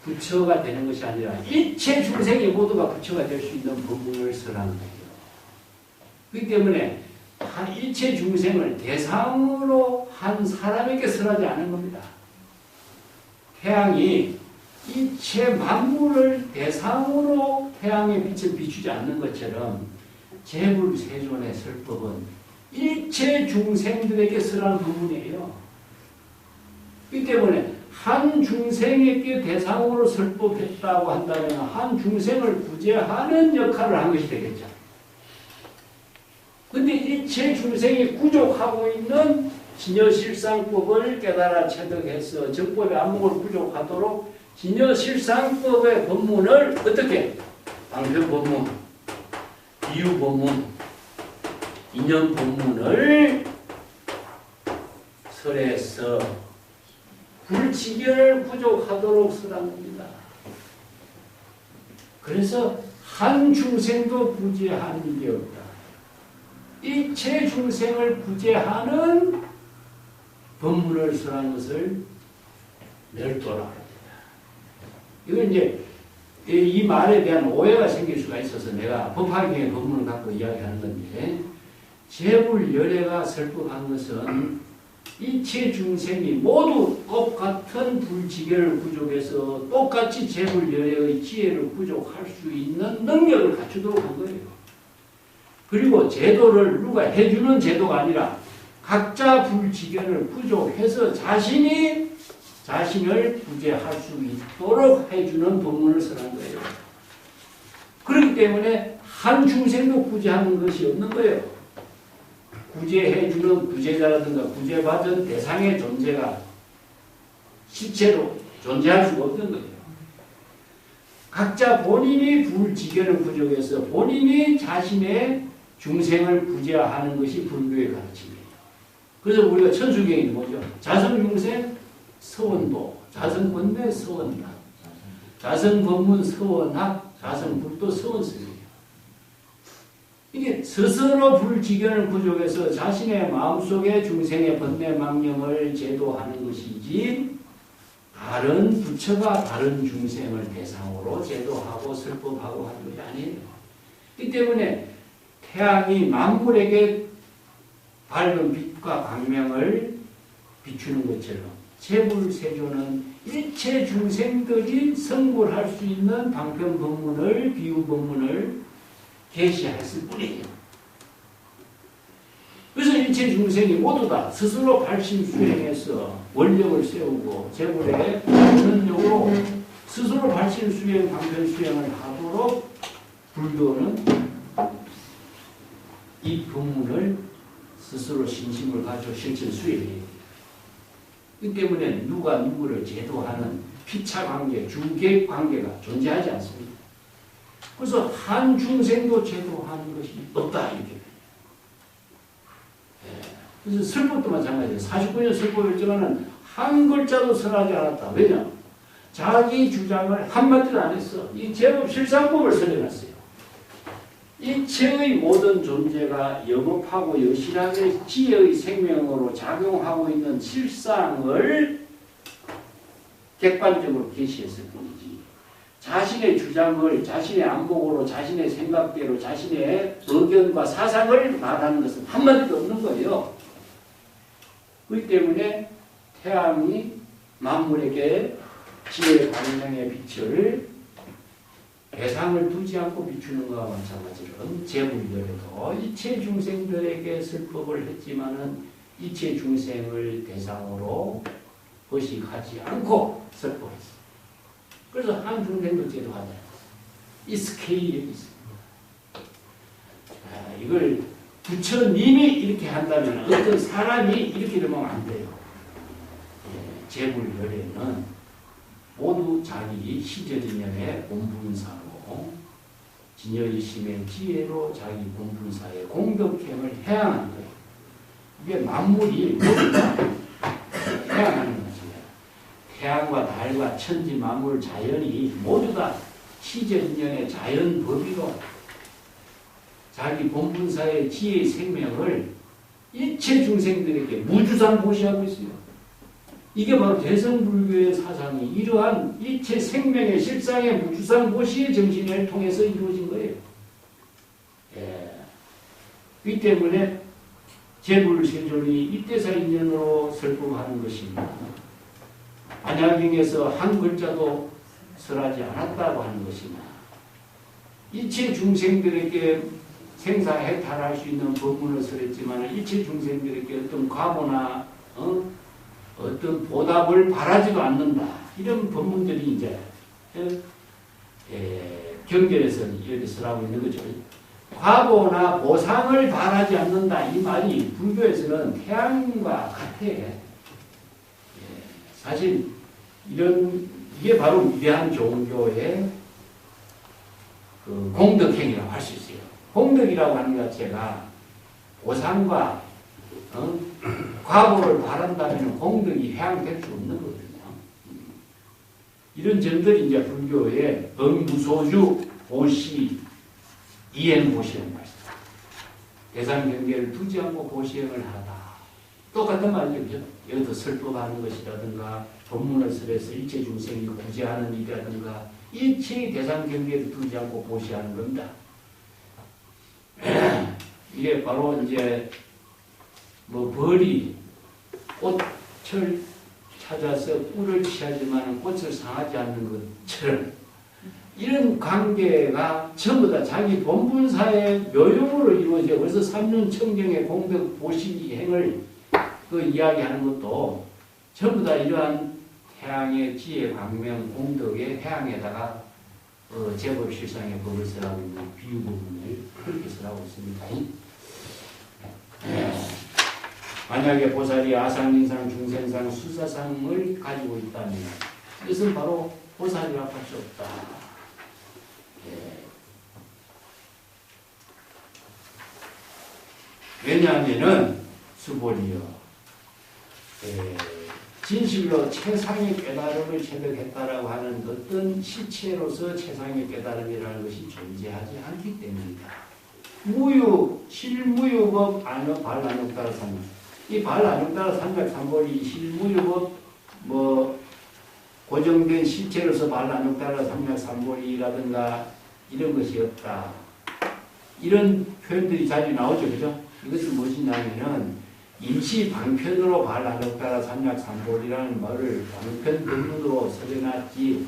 부처가 되는 것이 아니라 일체 중생이 모두가 부처가 될 수 있는 본분을 설하는 거예요. 그렇기 때문에 일체 중생을 대상으로 한 사람에게 설하지 않은 겁니다. 태양이 일체 만물을 대상으로 태양의 빛을 비추지 않는 것처럼 제불세존의 설법은 일체 중생들에게 설하는 부분이에요. 그렇기 때문에 한 중생에게 대상으로 설법했다고 한다면 한 중생을 구제하는 역할을 한 것이 되겠죠. 그런데 일체 중생이 부족하고 있는 진여실상법을 깨달아 체득해서 정법의 안목을 부족하도록 진여실상법의 법문을 어떻게? 방편법문, 비유법문, 인연법문을 설해서 불지견을 부족하도록 설한 겁니다. 그래서 한 중생도 구제하는 일이 없다. 일체 중생을 구제하는 법문을 설한 것을 멸도라 합니다. 이건 이제 이 말에 대한 오해가 생길 수가 있어서 내가 법화경의 법문을 갖고 이야기하는 건데, 제불열애가 설법한 것은 일체 중생이 모두 똑같은 불지견을 부족해서 똑같이 제불열애의 지혜를 부족할 수 있는 능력을 갖추도록 한 거예요. 그리고 제도를 누가 해주는 제도가 아니라 각자 불지견을 부족해서 자신이 자신을 구제할 수 있도록 해주는 법문을 설한 거예요. 그렇기 때문에 한 중생도 구제하는 것이 없는 거예요. 구제해주는 구제자라든가 구제받은 대상의 존재가 실체로 존재할 수가 없는 거예요. 각자 본인이 불지견을 부족해서 본인이 자신의 중생을 구제하는 것이 불교의 가르침이에요. 그래서 우리가 천수경이 뭐죠? 자성중생 서원도, 자성권대 서원학, 자성법문 서원학, 자성불도 서원성이에요. 이게 스스로 불지견을 부족해서 자신의 마음속에 중생의 번뇌망령을 제도하는 것이지, 다른 부처가 다른 중생을 대상으로 제도하고 설법하고 하는 것이 아니에요. 이 때문에 태양이 만물에게 밝은 빛과 광명을 비추는 것처럼 제불세조는 일체 중생들이 성불할 수 있는 방편법문을, 비유법문을 계시했을 뿐이에요. 그래서 일체 중생이 모두 다 스스로 발심수행해서 원력을 세우고 제불에 전력으로 스스로 발심수행, 방편수행을 하도록 불교는 이 법문을 스스로 신심을 가지고 실천 수행해야 돼요. 이 때문에 누가 누구를 제도하는 피차 관계, 주객 관계가 존재하지 않습니다. 그래서 한 중생도 제도하는 것이 없다 이렇게 돼요. 그래서 설법도 마찬가지예요. 49년 설법 일정하는 한 글자도 설하지 않았다. 왜냐? 자기 주장을 한마디도 안 했어. 이 제법 실상법을 설해놨어요. 이체의 모든 존재가 영업하고 여실하게 지혜의 생명으로 작용하고 있는 실상을 객관적으로 계시했을 뿐이지 자신의 주장을 자신의 안목으로 자신의 생각대로 자신의 의견과 사상을 말하는 것은 한마디도 없는 거예요. 그렇기 때문에 태양이 만물에게 지혜의 광명의 빛을 대상을 두지 않고 비추는 것과 마찬가지로 제불열에도 이체 중생들에게 설법을 했지만은 이체 중생을 대상으로 의식하지 않고 설법했어. 그래서 한 중생도 제도하지 않았어. 이 스케일이 있습니다. 이걸 부처님이 이렇게 한다면 어떤 사람이 이렇게 되면 안 돼요. 제불열에는 모두 자기 시절인연의 본분사로 진여이심의 지혜로 자기 본분사의 공덕행을 해양하는 거예요. 이게 만물이 모두 다 해양하는 것입니다. 태양과 달과 천지 만물 자연이 모두 다 시절인연의 자연법이로 자기 본분사의 지혜의 생명을 일체 중생들에게 무주상보시하고 있어요. 이게 바로 대성불교의 사상이 이러한 일체 생명의 실상의 무주상보시의 정신을 통해서 이루어진 거예요. 이 때문에 제불세존이 이때사인연으로 설법하는 것입니다. 안야경에서 한 글자도 설하지 않았다고 하는 것이나 일체 중생들에게 생사해탈할 수 있는 법문을 설했지만 일체 중생들에게 어떤 과보나 어떤 보답을 바라지도 않는다. 이런 법문들이 이제 경전에서 이렇게 설하고 있는 거죠. 과보나 보상을 바라지 않는다. 이 말이 불교에서는 태양과 같아. 사실 이게 바로 위대한 종교의 그 공덕행위라고 할 수 있어요. 공덕이라고 하는 것 자체가 보상과 과보를 바란다면 공덕이 해양될 수 없는 거거든요. 이런 점들이 이제 불교의 범무소주, 보시, 이행보시행 말씀. 대상 경계를 두지 않고 보시행을 하다. 똑같은 말이죠. 여기서 설법하는 것이라든가 법문을 설해서 일체 중생이 구제하는 일이라든가 일체의 대상 경계를 두지 않고 보시하는 겁니다. 이게 바로 이제 벌이 꽃을 찾아서 꿀을 취하지만 꽃을 상하지 않는 것처럼 이런 관계가 전부 다 자기 본분사의 묘용으로 이루어져. 그래서 3년 청정의 공덕 보시행을 그 이야기하는 것도 전부 다 이러한 태양의 지혜, 광명, 공덕의 해양에다가 제법 실상의 법을 설하고 있는 비유 부분을 그렇게 설하고 있습니다. 만약에 보살이 아상인상, 중생상, 수사상을 가지고 있다면 이것은 바로 보살이라고 할 수 없다. 왜냐하면은 수보리여 진실로 최상의 깨달음을 체득했다라고 하는 어떤 실체로서 최상의 깨달음이라는 것이 존재하지 않기 때문이다. 무유, 실무유법, 발안욕따라 삼각. 이 발안욕따라 삼각 삼벌이 실무유법, 고정된 실체로서 발안욕따라 삼각 삼벌이라든가 이런 것이 없다. 이런 표현들이 자주 나오죠, 그죠? 이것은 무엇이냐면은 임시 방편으로 발안욕따라 삼약 삼볼이라는 말을 방편 법문으로 설해놨지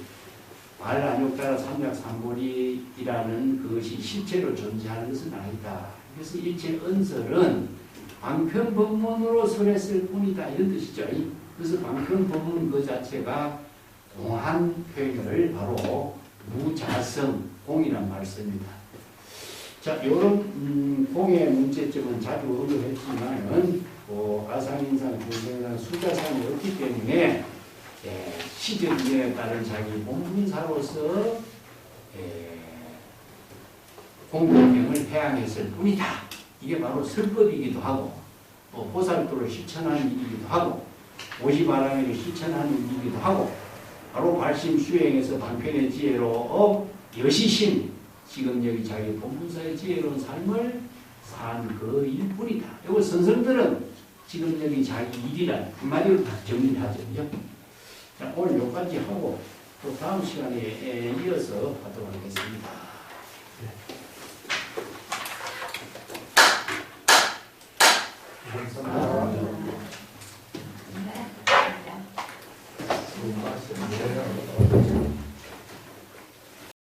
발안욕따라 삼약 삼볼이라는 그것이 실제로 존재하는 것은 아니다. 그래서 일체 언설은 방편 법문으로 설했을 뿐이다. 이런 뜻이죠. 그래서 방편 법문 그 자체가 공한 표현을 바로 무자성, 공이란 말을 씁니다. 자, 이런 공의 문제점은 자주 언급했지만은 아상인상, 중생상, 수자상이 없기 때문에 시적인에 따른 자기 본분사로서 공덕경을 회양했을 뿐이다. 이게 바로 설법이기도 하고 또 보살도를 실천하는 일이기도 하고 오시바라기를 실천하는 일이기도 하고 바로 발심 수행에서 방편의 지혜로 여시심 지금 여기 자기 본분사의 지혜로운 삶을 산 그 일뿐이다. 이거 선생들은 지금 여기 자기 일이란 한마디로 다 정리를 하죠. 자, 오늘 여기까지 하고 또 다음 시간에 이어서 하도록 하겠습니다. 감사합니다.